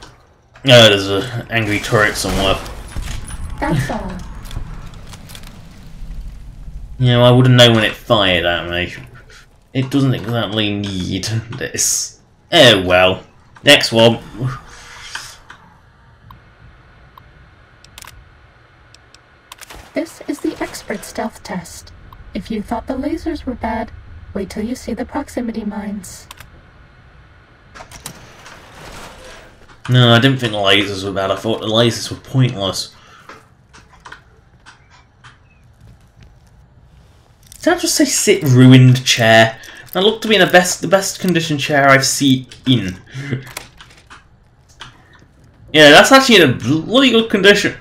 Oh, there's an angry turret somewhere. That's all. You know, I would have known when it fired at me. It doesn't exactly need this. Oh well. Next one. stealth test. If you thought the lasers were bad, wait till you see the proximity mines. No, I didn't think the lasers were bad. I thought the lasers were pointless. Did I just say sit ruined chair? That looked to be in the best condition chair I've seen. Yeah, that's actually in a bloody good condition.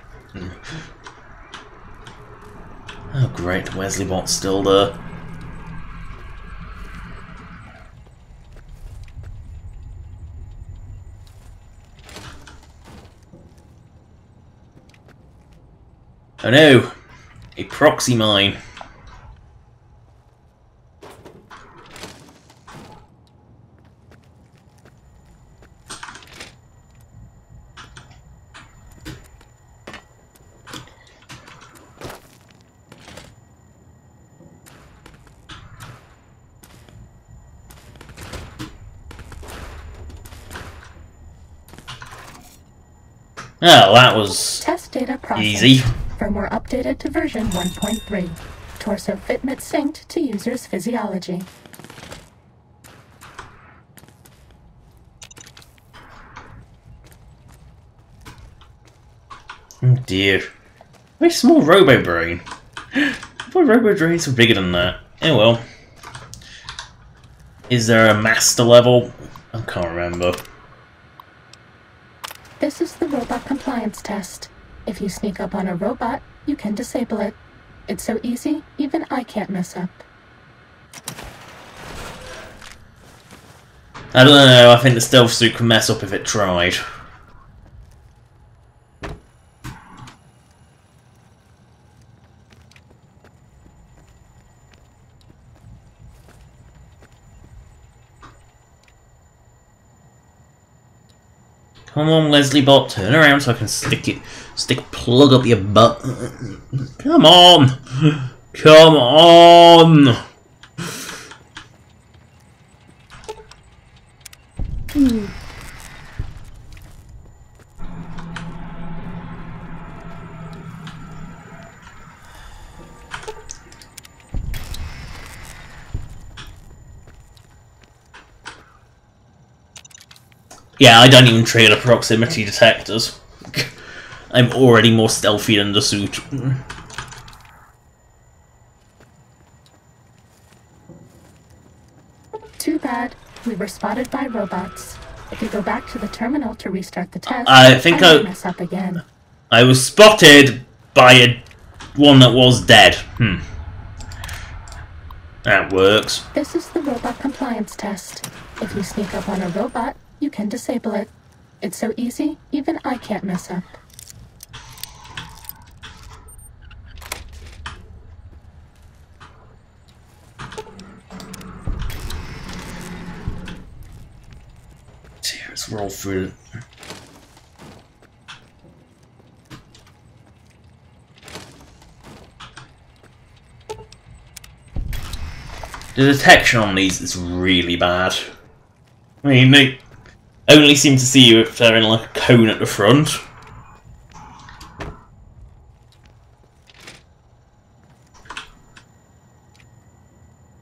Oh great, Wesley Bot's still there. Oh no! A proxy mine. Oh, that was Test data processed. easy. Firmware updated to version 1.3. Torso fitment synced to user's physiology. Oh dear. Very small robo brain. I thought robo brains were bigger than that. Oh well. Is there a master level? I can't remember. This is the robot compliance test. If you sneak up on a robot, you can disable it. It's so easy, even I can't mess up. I don't know, I think the stealth suit could mess up if it tried. Come on, Leslie Bot, turn around so I can stick a plug up your butt. Come on! Come on! Yeah, I don't even trigger the proximity detectors. I'm already more stealthy than the suit. Too bad. We were spotted by robots. If you go back to the terminal to restart the test, I think I might mess up again. I was spotted by one that was dead. That works. This is the robot compliance test. If you sneak up on a robot, you can disable it. It's so easy, even I can't mess up. Let's roll through. The detection on these is really bad. I mean, they only seem to see you if they're in like a cone at the front.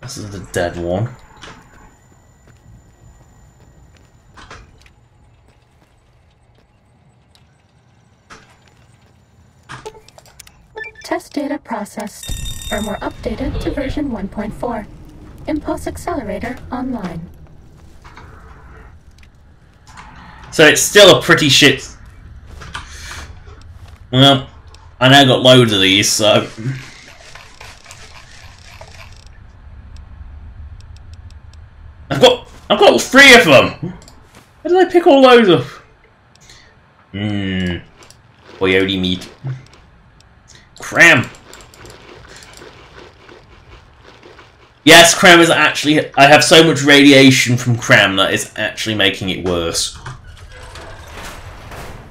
This is the dead one. Test data processed. Firmware updated to version 1.4. Impulse accelerator online. So it's still a pretty shit. Well, I now got loads of these, so I've got 3 of them. How did I pick all those up? Coyote meat. Cram. Yes, Cram is actually. I have so much radiation from Cram that is actually making it worse.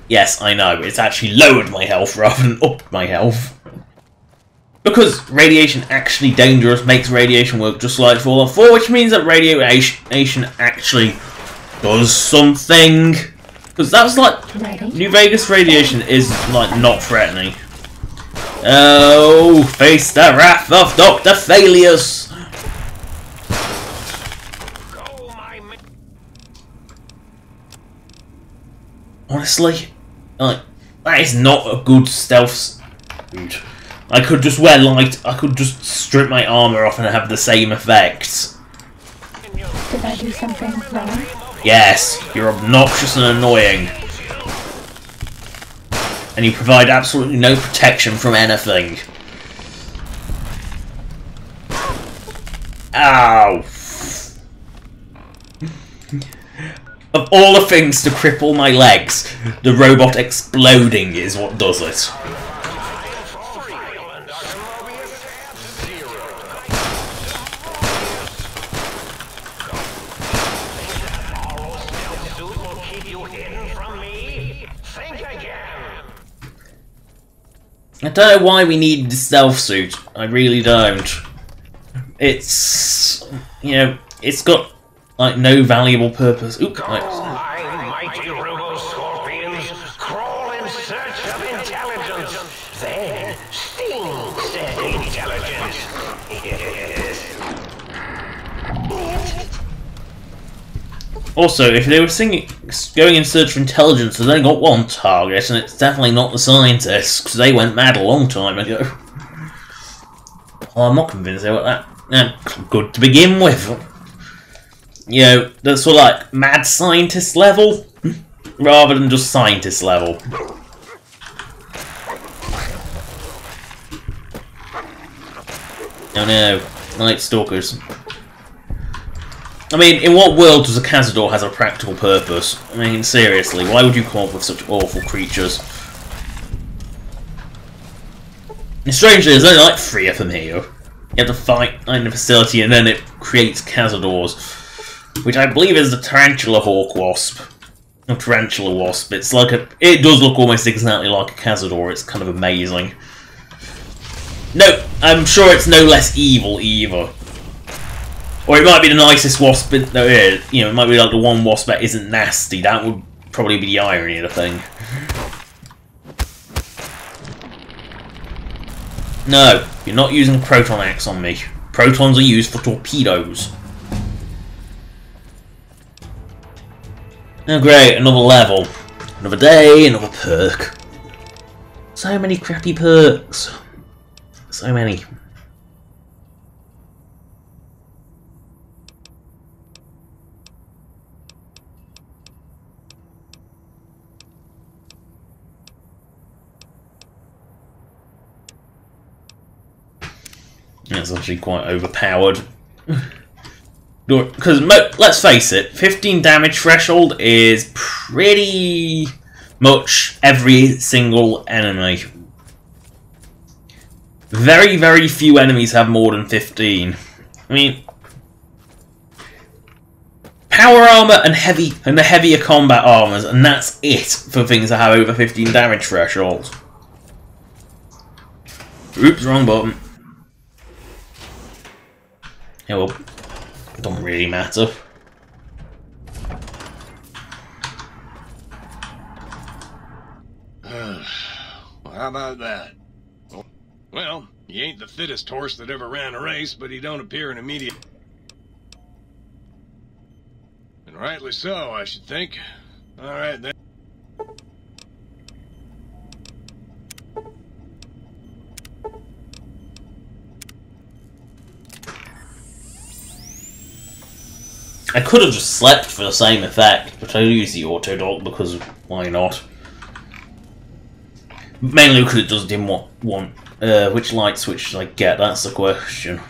Yes, I know. It's actually lowered my health rather than upped my health. Because radiation actually dangerous makes radiation work just like Fallout 4, which means that radiation actually does something. Because that's like New Vegas radiation is like not threatening. Oh, face the wrath of Dr. Failures! Honestly, like, that is not a good stealth suit. I could just wear light, I could just strip my armor off and have the same effect. Did I do something wrong? Yes, you're obnoxious and annoying. And you provide absolutely no protection from anything. Ow! Of all the things to cripple my legs, the robot exploding is what does it. I don't know why we need the stealth suit. I really don't. It's, you know, it's got like no valuable purpose. Oop, Mighty robo-scorpions crawl in search of intelligence. Then sting said intelligence. Yes. Also, if they were going in search for intelligence, they've only got one target, and it's definitely not the scientists, because they went mad a long time ago. Well, I'm not convinced they were that good to begin with. You know, that's sort of like mad scientist level, rather than just scientist level. Oh no, Night Stalkers. I mean, in what world does a Cazador has a practical purpose? I mean, seriously, why would you come up with such awful creatures? And strangely, there's only like 3 of them here. You have to fight in the facility and then it creates Cazadors. Which I believe is the Tarantula Hawk Wasp. Or Tarantula Wasp. It's like it does look almost exactly like a Cazador, it's kind of amazing. No, I'm sure it's no less evil either. Or it might be the nicest wasp, but no, you know, it might be like the one wasp that isn't nasty. That would probably be the irony of the thing. No, you're not using a proton axe on me. Protons are used for torpedoes. Oh great, another level. Another day, another perk. So many crappy perks. So many. That's actually quite overpowered. Because, let's face it, 15 damage threshold is pretty much every single enemy. Very, very few enemies have more than 15. I mean, power armor and the heavier combat armors, and that's it for things that have over 15 damage thresholds. Oops, wrong button. Yeah, well, it don't really matter. Well, how about that? Well, he ain't the fittest horse that ever ran a race, but he don't appear in immediate... And rightly so, I should think. Alright then. I could have just slept for the same effect, but I use the auto dock because why not? Mainly because it just didn't want which light switch should I get? That's the question.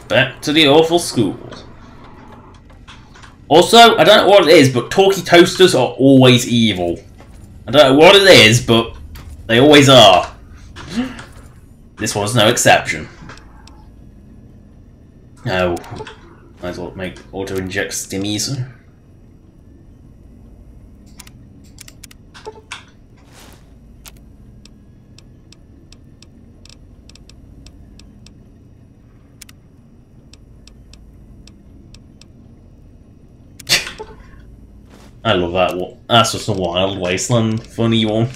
Back to the awful school. Also, I don't know what it is, but talkie toasters are always evil. I don't know what it is, but they always are. This one's no exception. Oh, might as well make auto-inject stimmies. I love that one. That's just a Wild Wasteland funny one.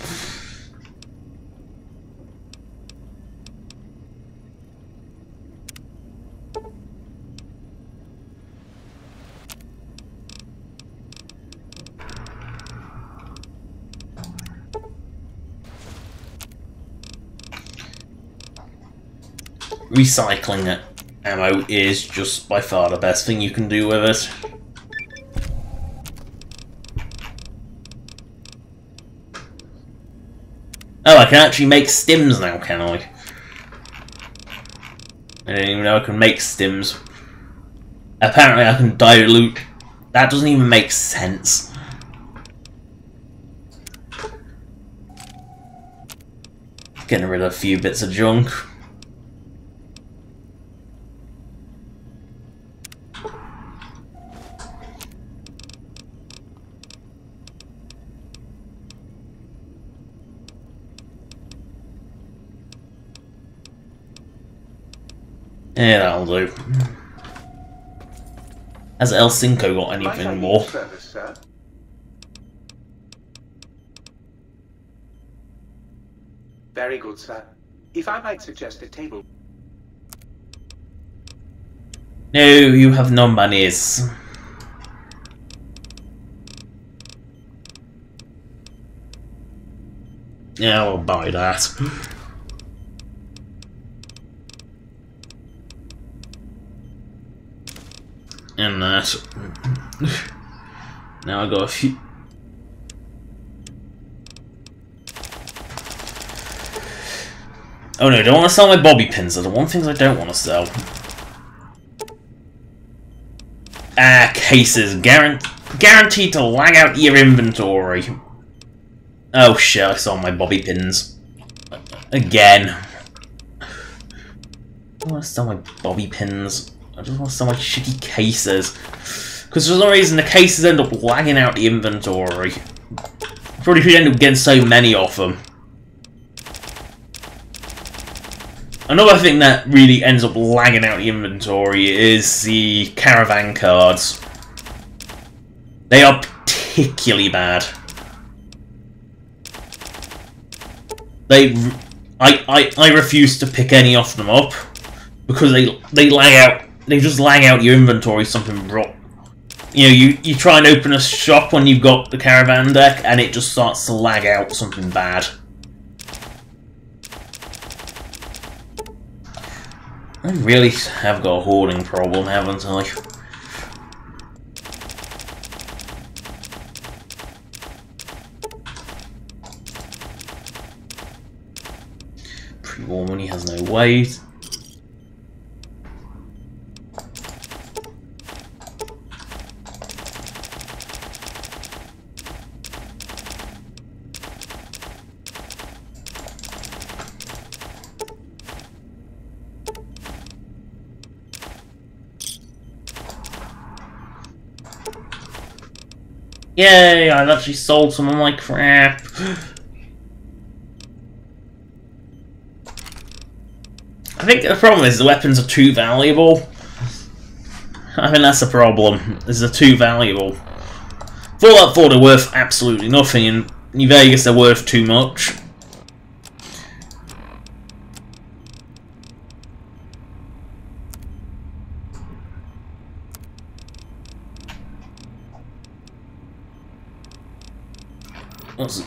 Recycling ammo is just by far the best thing you can do with it. Oh, I can actually make stims now, can I? I didn't even know I can make stims. Apparently I can dilute... That doesn't even make sense. Getting rid of a few bits of junk. Yeah, that'll do. Has El Cinco got anything more? Service, sir. Very good, sir. If I might suggest a table. No, you have no monies. Yeah, I'll buy that. And that. Now I got a few. Oh no, don't want to sell my bobby pins. They're the one things I don't want to sell. Ah, cases. Guaranteed to lag out your inventory. Oh shit, I sold my bobby pins. Again. I don't want to sell my bobby pins. I just want to sell my shitty cases. Because for some reason the cases end up lagging out the inventory. Probably should end up getting so many of them. Another thing that really ends up lagging out the inventory is the caravan cards. They are particularly bad. I refuse to pick any of them up because they lag out. They just lag out your inventory. Something wrong. You know, you try and open a shop when you've got the caravan deck, and it just starts to lag out something bad. I really have got a hoarding problem, haven't I? Pre-war money has no weight. Yay, I've actually sold some of my crap. I think the problem is the weapons are too valuable. I think that's the problem, is they're too valuable. Fallout 4 they're worth absolutely nothing, and New Vegas they're worth too much.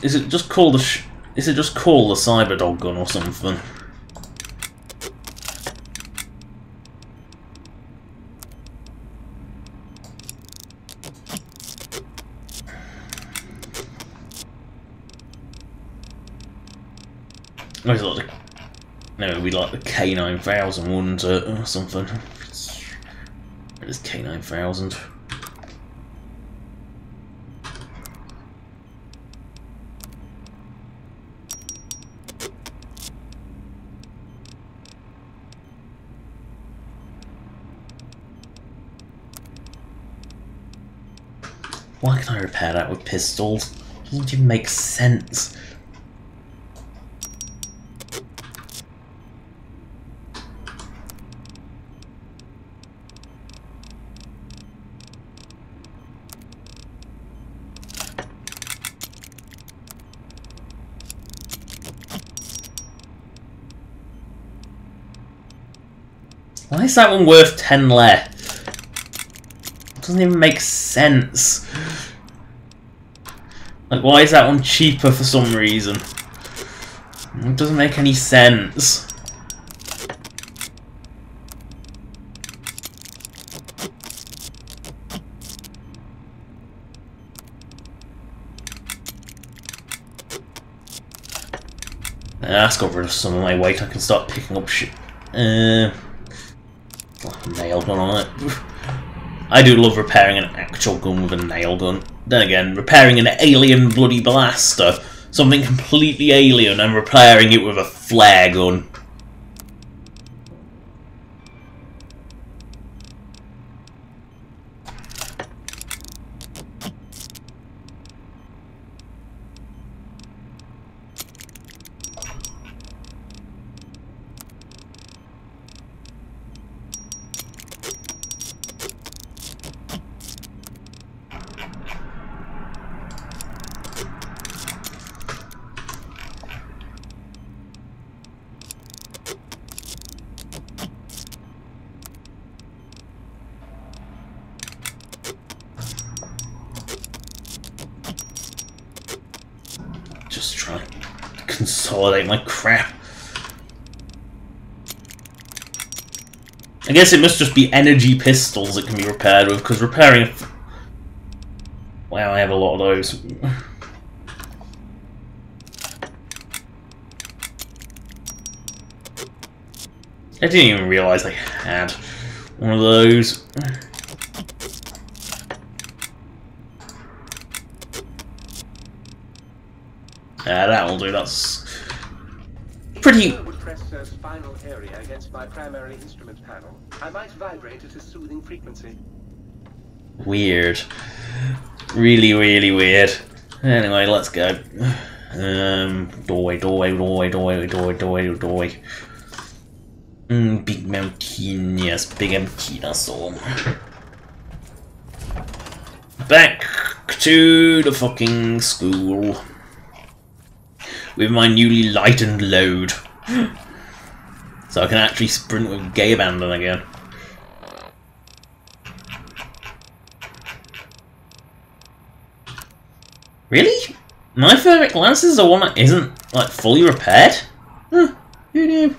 Is it just called the Cyberdog gun or something? Or is it like no, it'd be like the K9000, wouldn't it, or something? It is K9000. Why can I repair that with pistols? Doesn't even make sense. Why is that one worth 10 left? It doesn't even make sense. Like, why is that one cheaper for some reason? It doesn't make any sense. That's got rid of some of my weight. I can start picking up shit. Like a nail gun on it. I do love repairing an actual gun with a nail gun. Then again, repairing an alien bloody blaster, something completely alien, and repairing it with a flare gun. Just trying to consolidate my crap. I guess it must just be energy pistols that can be repaired with, because repairing... Wow, I have a lot of those. I didn't even realise I had one of those. Yeah, that'll do. That's pretty. I would press a spinal area against my primary instrument panel. I might vibrate at a soothing frequency. Weird. Really, really weird. Anyway, let's go. Doorway. Big mountain, yes, big mountain, I saw. Back to the fucking school. With my newly lightened load. So I can actually sprint with gay abandon again. Really? My thermic lance is the one that isn't, like, fully repaired? Huh, who knew?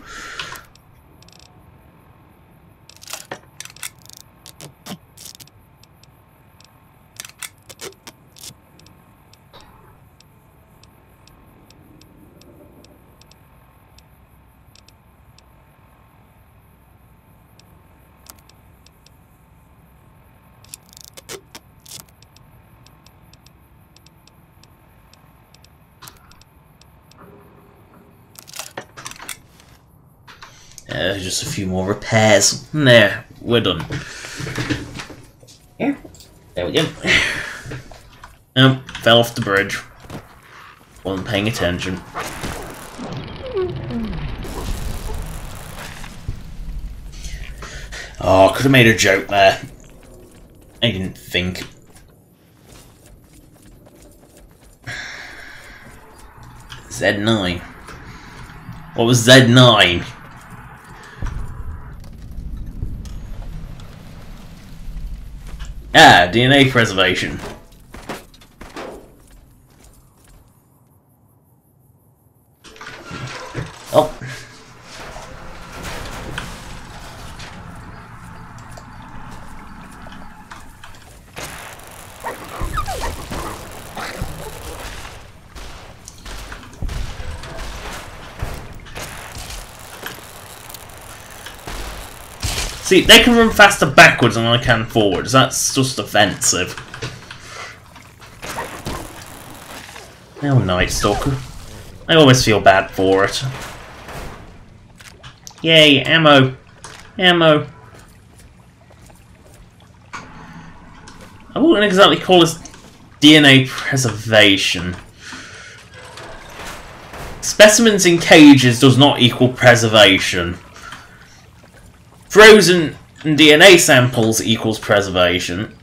Just a few more repairs. There, we're done. Yeah, there we go. Oh, fell off the bridge. Wasn't paying attention. Oh, I could have made a joke there. I didn't think. Z9. What was Z9? Ah, DNA preservation. Oh. See, they can run faster backwards than I can forwards. That's just offensive. Oh, Night Stalker. I always feel bad for it. Yay, ammo. Ammo. I wouldn't exactly call this DNA preservation. Specimens in cages does not equal preservation. Frozen DNA samples equals preservation.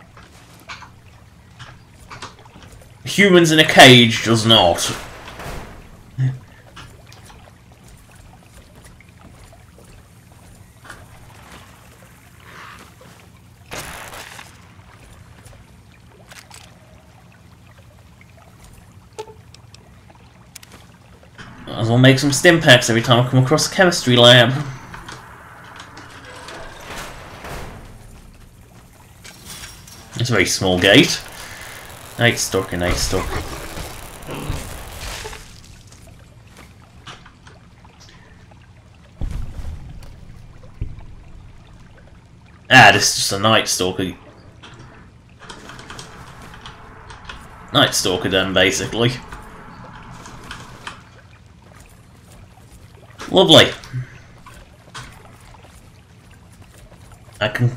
Humans in a cage does not. Might as well make some stim packs every time I come across a chemistry lab. It's a very small gate. Night Stalker, Night Stalker. Ah, this is just a Night Stalker. Night Stalker then, basically. Lovely. I can...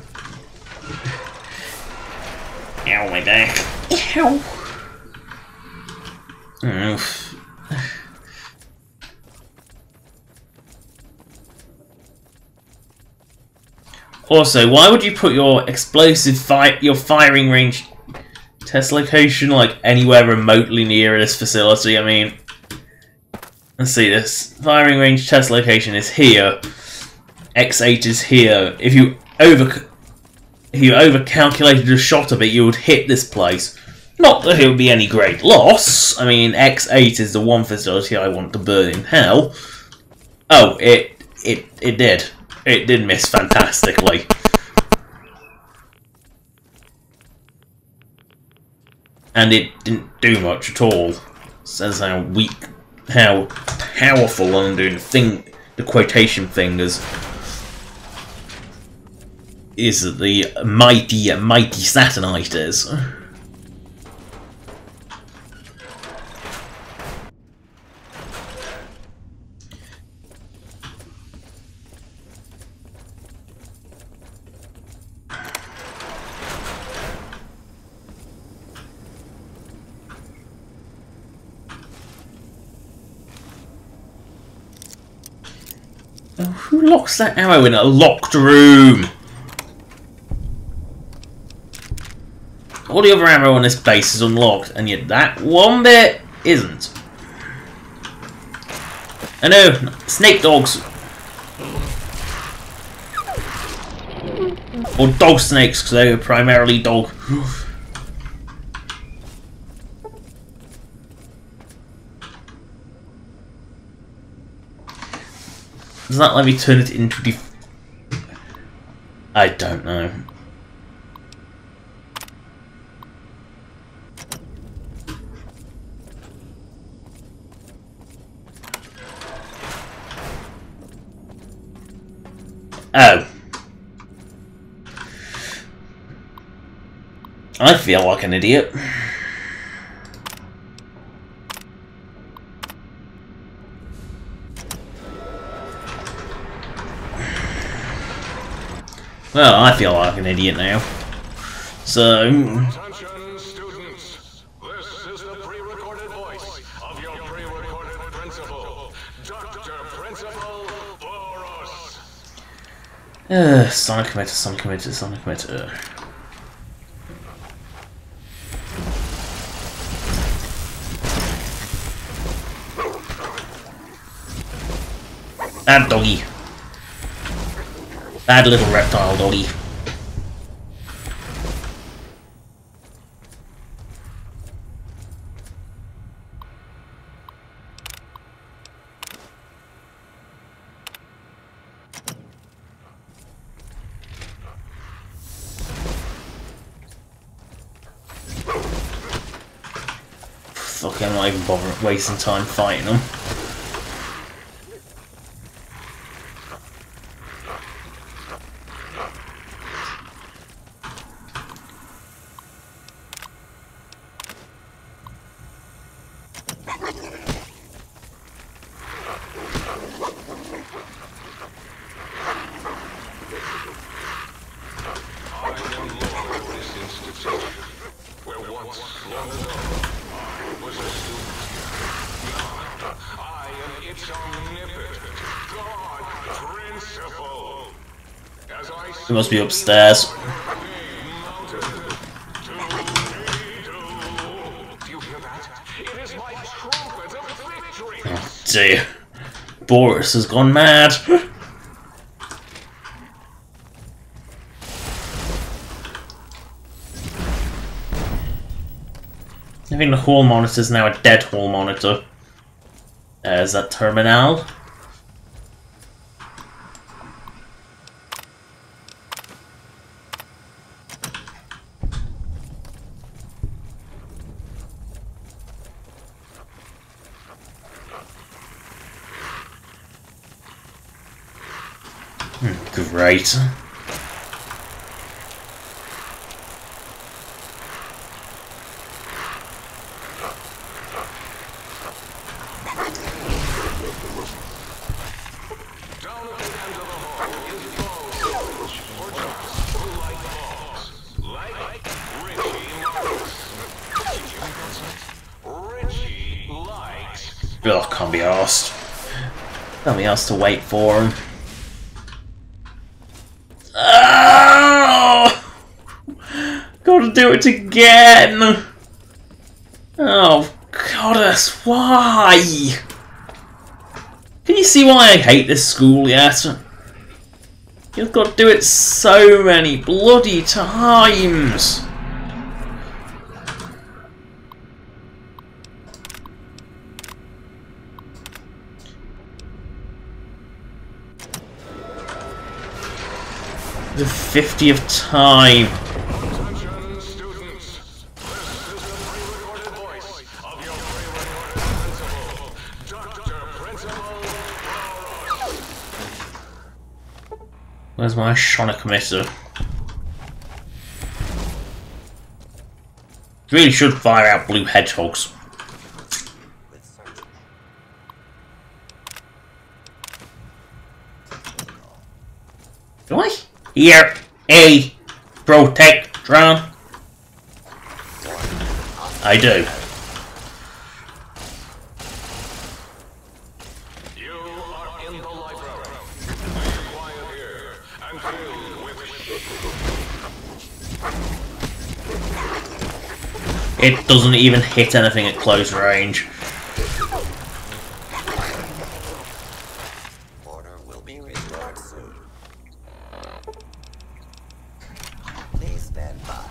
Ow, my back. Ow. Oof. Also, why would you put your explosive your firing range test location like anywhere remotely near this facility? I mean, let's see, this firing range test location is here. X8 is here. If you over-calculated a shot of it, you would hit this place. Not that it would be any great loss. I mean, X8 is the one facility I want to burn in hell. Oh, it did. It did miss fantastically. And it didn't do much at all. Says how weak, how powerful I'm doing the quotation fingers is that the mighty Saturnite is. Oh, who locks that ammo in a locked room? All the other ammo on this base is unlocked, and yet that one bit isn't. I know, snake dogs. Or dog snakes, because they were primarily dog. Does that let me turn it into the... I don't know. Oh. I feel like an idiot. Well, I feel like an idiot now. So... Attention, students. This is the pre-recorded voice of your pre-recorded principal, Dr. Principal Boros. Sonic emitter, Sonic emitter, Sonic emitter. Bad doggy. Bad little reptile doggy. Fuck, I'm not even bothering wasting time fighting them. Where once long ago He must be upstairs. Oh dear. Boris has gone mad. I think the hall monitor is now a dead hall monitor. Is that terminal? Great. Ugh, can't be arsed. Can't be asked to wait for him. Oh! Gotta do it again! Oh, goddess, why? Can you see why I hate this school yet? You've got to do it so many bloody times! The 50th time. Attention, students. This is the pre-recorded voice of your pre-recorded principal, Dr. Principal. Where's my Shonic emitter? Really should fire out blue hedgehogs. Do I hear a protectron? I do. You are in the library. Be quiet here and filled with It doesn't even hit anything at close range. Order will be restored soon. Please stand by.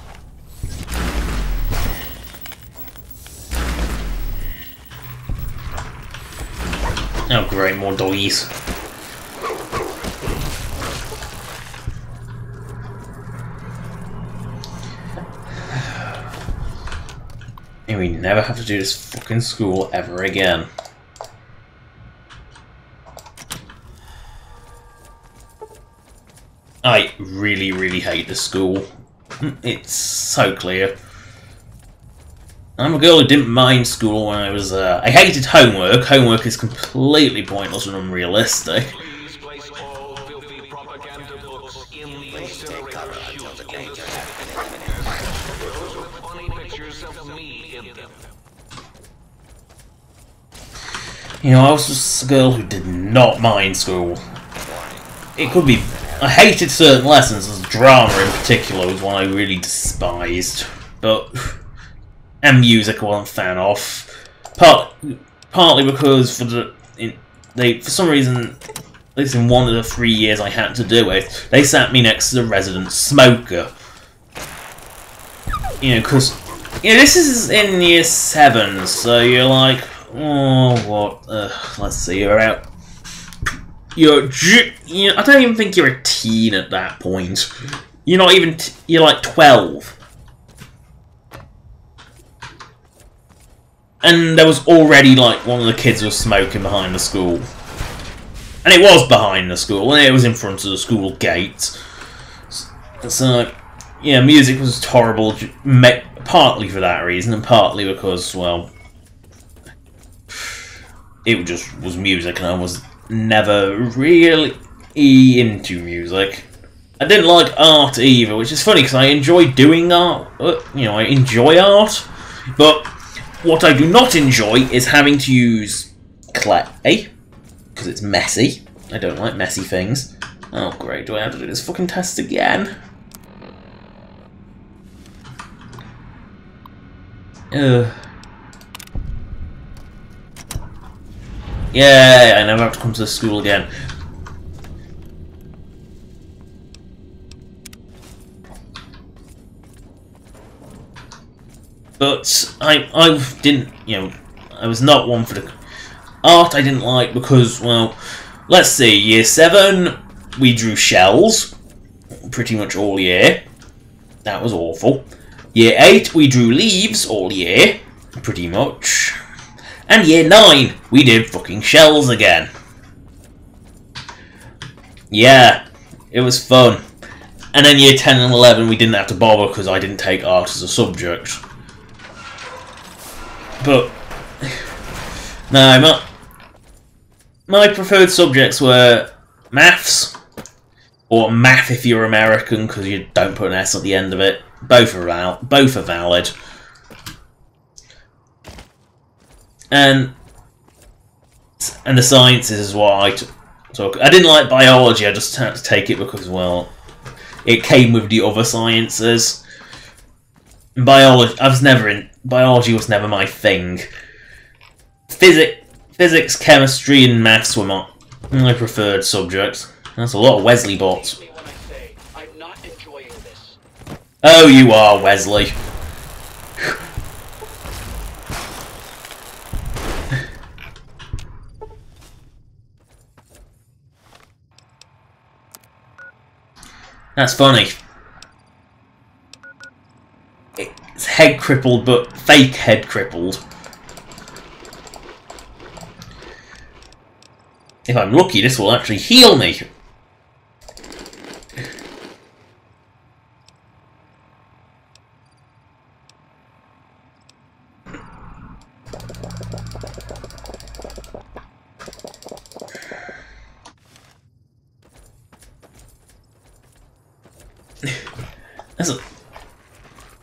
Oh great, more doggies. And we never have to do this fucking school ever again. I really, really hate this school. It's so clear. I'm a girl who didn't mind school when I was, I hated homework. Homework is completely pointless and unrealistic. Please place all filthy propaganda books in the incinerator chute in the those with funny pictures of me in them. You know, I was just a girl who did not mind school. It could be... I hated certain lessons, as drama in particular was one I really despised. But... and music I wasn't a fan of. Partly because for some reason, at least in one of the 3 years I had to do it, they sat me next to the resident smoker. You know, because... you know, this is in year 7, so you're like... oh, what? Let's see, you're out... you know, I don't even think you're a teen at that point. You're not even... you're like 12. And there was already, like, one of the kids was smoking behind the school. And it was behind the school, and it was in front of the school gate. So, yeah, music was horrible, partly for that reason, and partly because, well... it just was music, and I was never really into music. I didn't like art either, which is funny, because I enjoy doing art. You know, I enjoy art, but... what I do not enjoy is having to use clay, because it's messy. I don't like messy things. Oh great, do I have to do this fucking test again? Ugh. Yeah, I never have to come to school again. But I didn't, you know, I was not one for the art. I didn't like because, well, let's see, year 7 we drew shells pretty much all year. That was awful. Year 8 we drew leaves all year, pretty much. And year 9 we did fucking shells again. Yeah, it was fun. And then year 10 and 11 we didn't have to bother because I didn't take art as a subject. But no, my preferred subjects were maths, or math if you're American because you don't put an S at the end of it. Both are valid. And the sciences is what I took. I didn't like biology. I just had to take it because, well, it came with the other sciences. Biology was never my thing. Physics, chemistry, and maths were my preferred subjects. That's a lot of Wesley bots. Oh, you are, Wesley. That's funny. It's head crippled, but fake head crippled. If I'm lucky, this will actually heal me.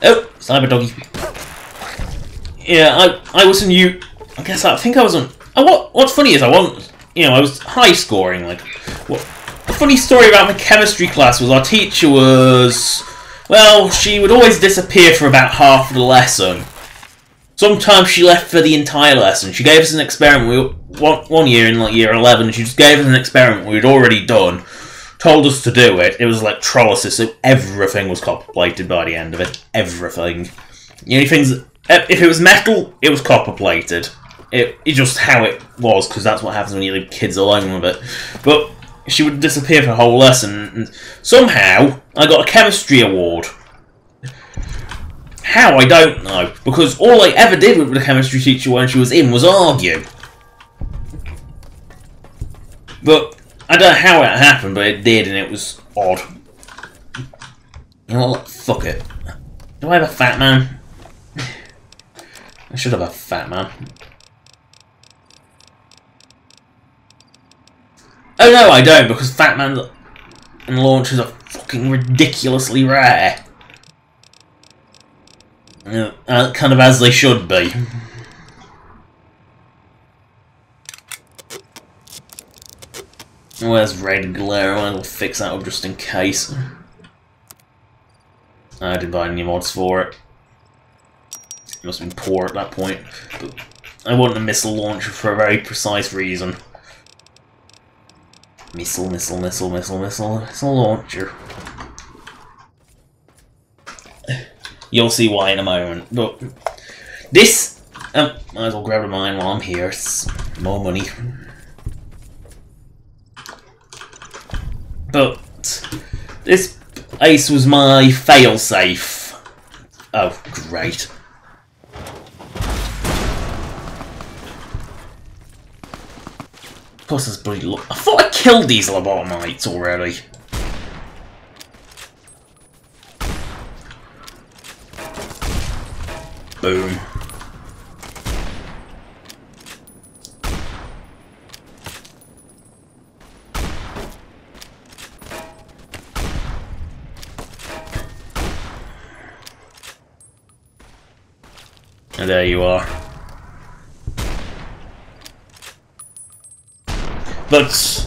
Oh, cyber doggy. Yeah, I was in I think I was on. What's funny is I wasn't. You know, I was high scoring. Like, what? A funny story about my chemistry class was our teacher was. Well, she would always disappear for about half of the lesson. Sometimes she left for the entire lesson. She gave us an experiment. One year in like year 11, she just gave us an experiment we'd already done. Told us to do it. It was electrolysis, so everything was copper plated by the end of it. Everything. The only things, if it was metal, it was copper plated. It's just how it was, because that's what happens when you leave kids alone with it. But she would disappear for a whole lesson, and somehow I got a chemistry award. How, I don't know, because all I ever did with the chemistry teacher when she was in was argue. But I don't know how it happened, but it did, and it was odd. You know what? Fuck it. Do I have a fat man? I should have a fat man. Oh no, I don't, because fat man and launchers are fucking ridiculously rare. Kind of as they should be. Where's Red Glare? I'll fix that up just in case. I didn't buy any mods for it. It must have been poor at that point. But I want a missile launcher for a very precise reason. Missile launcher. You'll see why in a moment. But this, might as well grab a mine while I'm here. It's more money. But this ace was my fail-safe. Oh, great. Plus, this bloody I thought I killed these lobotomites already. Boom. And there you are. But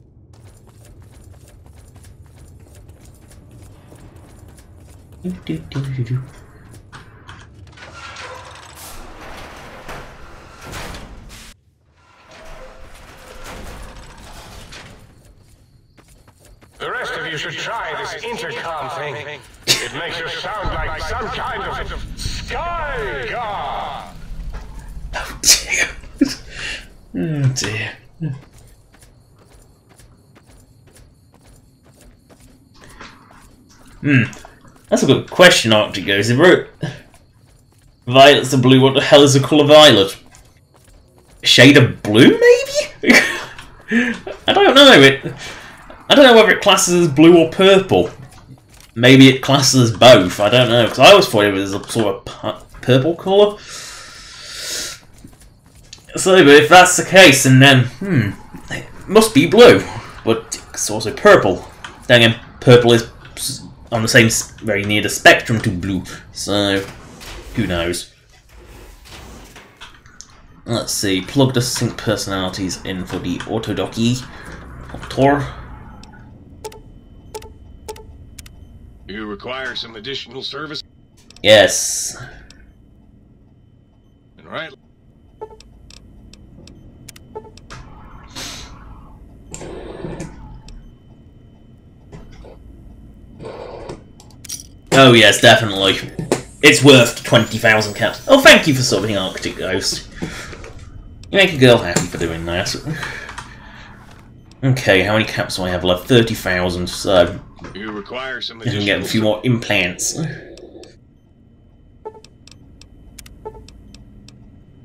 The rest of you should try this intercom thing. It makes you sound like some kind of sky god. Oh dear. Oh dear. That's a good question, Arctic goes. If violet's the blue, what the hell is the colour violet? A shade of blue, maybe? I don't know. I don't know whether it classes as blue or purple. Maybe it classes as both. I don't know, because I always thought it was a sort of purple colour. So, but if that's the case, then it must be blue, but it's also purple. Then again, purple is on the same, very near the spectrum to blue, so who knows. Let's see, plug the sync personalities in for the autodocky. You require some additional service? Yes. Alright. Oh yes, definitely. It's worth 20,000 caps. Oh, thank you for subbing, Arctic Ghost. You make a girl happy for doing that. Okay, how many caps do I have left? 30,000, so you require some I can get a few more implants.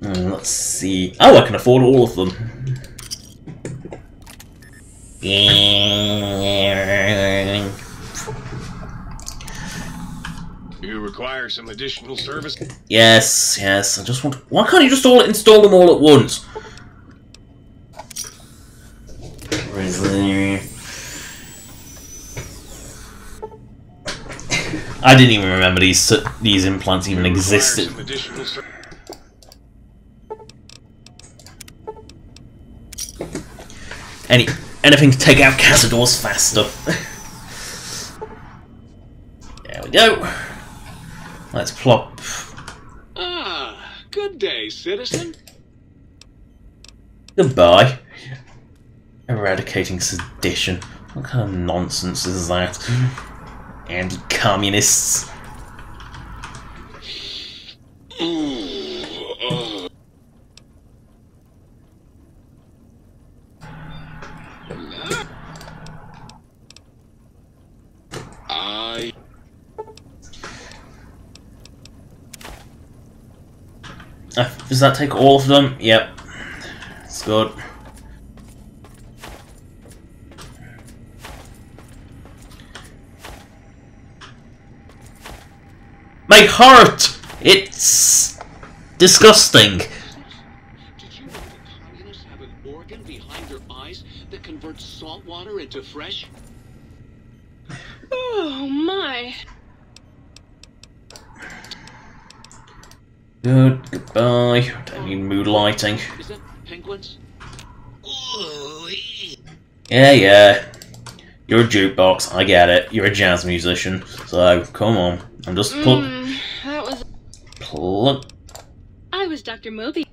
Let's see. Oh, I can afford all of them. You require some additional service? Yes, yes. I just want. Why can't you just install them all at once? I didn't even remember these implants even existed. Anything to take out Cazadors faster. There we go. Let's plop. Ah, good day, citizen. Goodbye. Eradicating sedition. What kind of nonsense is that? Anti-communists. Does that take all of them? Yep. It's good. My heart! It's disgusting. Did you know the communists have an organ behind their eyes that converts salt water into fresh? Oh my. Goodbye. Don't need mood lighting. Is that penguins? Yeah. You're a jukebox, I get it. You're a jazz musician, so come on. I'm just that was. I was Dr. Mobius.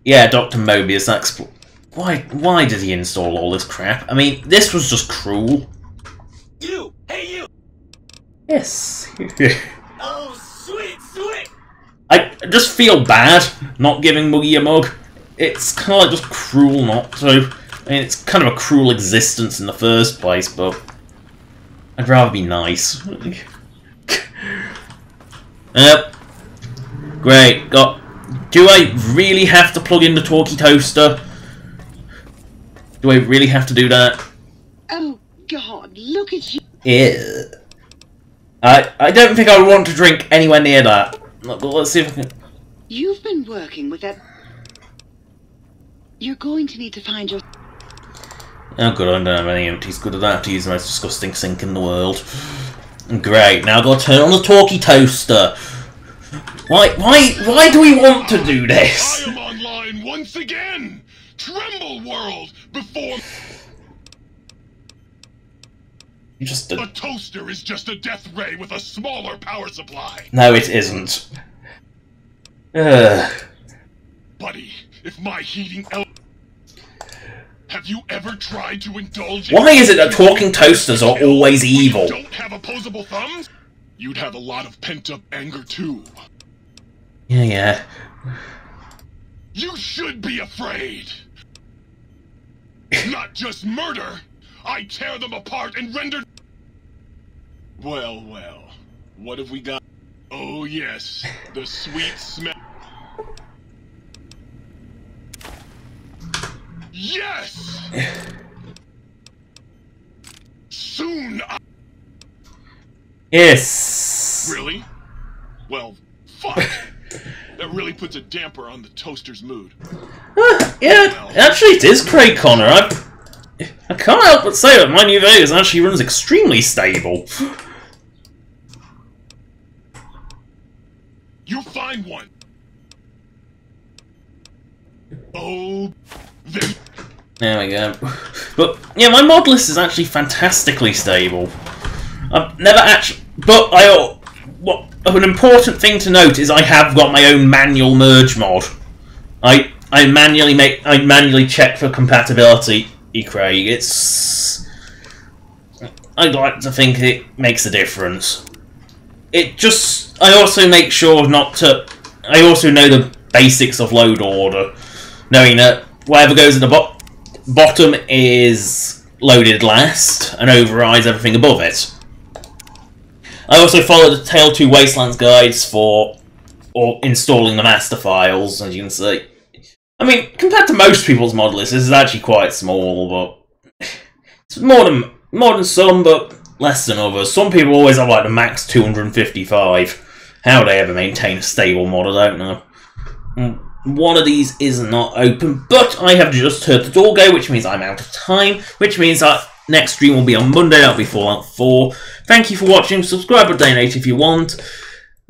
Yeah, Dr. Mobius. That's why did he install all this crap? I mean, this was just cruel. You! Hey, you! Yes. Oh, sweet! I just feel bad not giving Muggy a mug. It's kind of like just cruel not to. I mean, it's kind of a cruel existence in the first place, but I'd rather be nice. Yep. Great. Do I really have to plug in the talkie toaster? Do I really have to do that? Oh God! Look at you. Yeah. I don't think I would want to drink anywhere near that. Let's see if I can. You've been working with that. You're going to need to find your. Oh good, I don't have any empties. Good, I don't have to use the most disgusting sink in the world. Great, now I've got to turn on the talkie toaster. Why do we want to do this? I am online once again! Tremble world! Before... Just a toaster is just a death ray with a smaller power supply. No, it isn't. Buddy, if my heating have you ever tried to indulge? Why is it that talking toasters are always evil? Don't have opposable thumbs? You'd have a lot of pent-up anger too. Yeah. You should be afraid. Not just murder. I tear them apart and render... Well, what have we got? Oh yes, the sweet smell. Yes! Soon I... Yes. Really? Well, fuck. That really puts a damper on the toaster's mood. Yeah, actually it is, Craig Connor. I can't help but say that my New Vegas actually runs extremely stable. You find one. Oh, then. There we go. But yeah, my mod list is actually fantastically stable. I've never actually, but an important thing to note is I have got my own manual merge mod. I manually check for compatibility. Craig, I'd like to think it makes a difference. I also make sure not to. I also know the basics of load order, knowing that whatever goes at the bottom is loaded last and overrides everything above it. I also follow the Tale 2 Wastelands guides for installing the master files, as you can see. I mean, compared to most people's mod lists, this is actually quite small, but it's more than some, but less than others. Some people always have like the max 255. How they ever maintain a stable mod, I don't know. One of these is not open, but I have just heard the door go, which means I'm out of time, which means that next stream will be on Monday, that'll be Fallout 4. Thank you for watching, subscribe or donate if you want.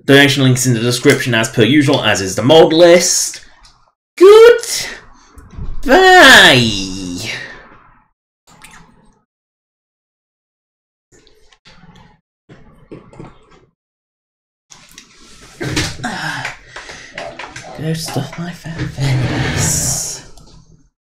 Donation links in the description as per usual, as is the mod list. Goodbye! Go stuff my fan face.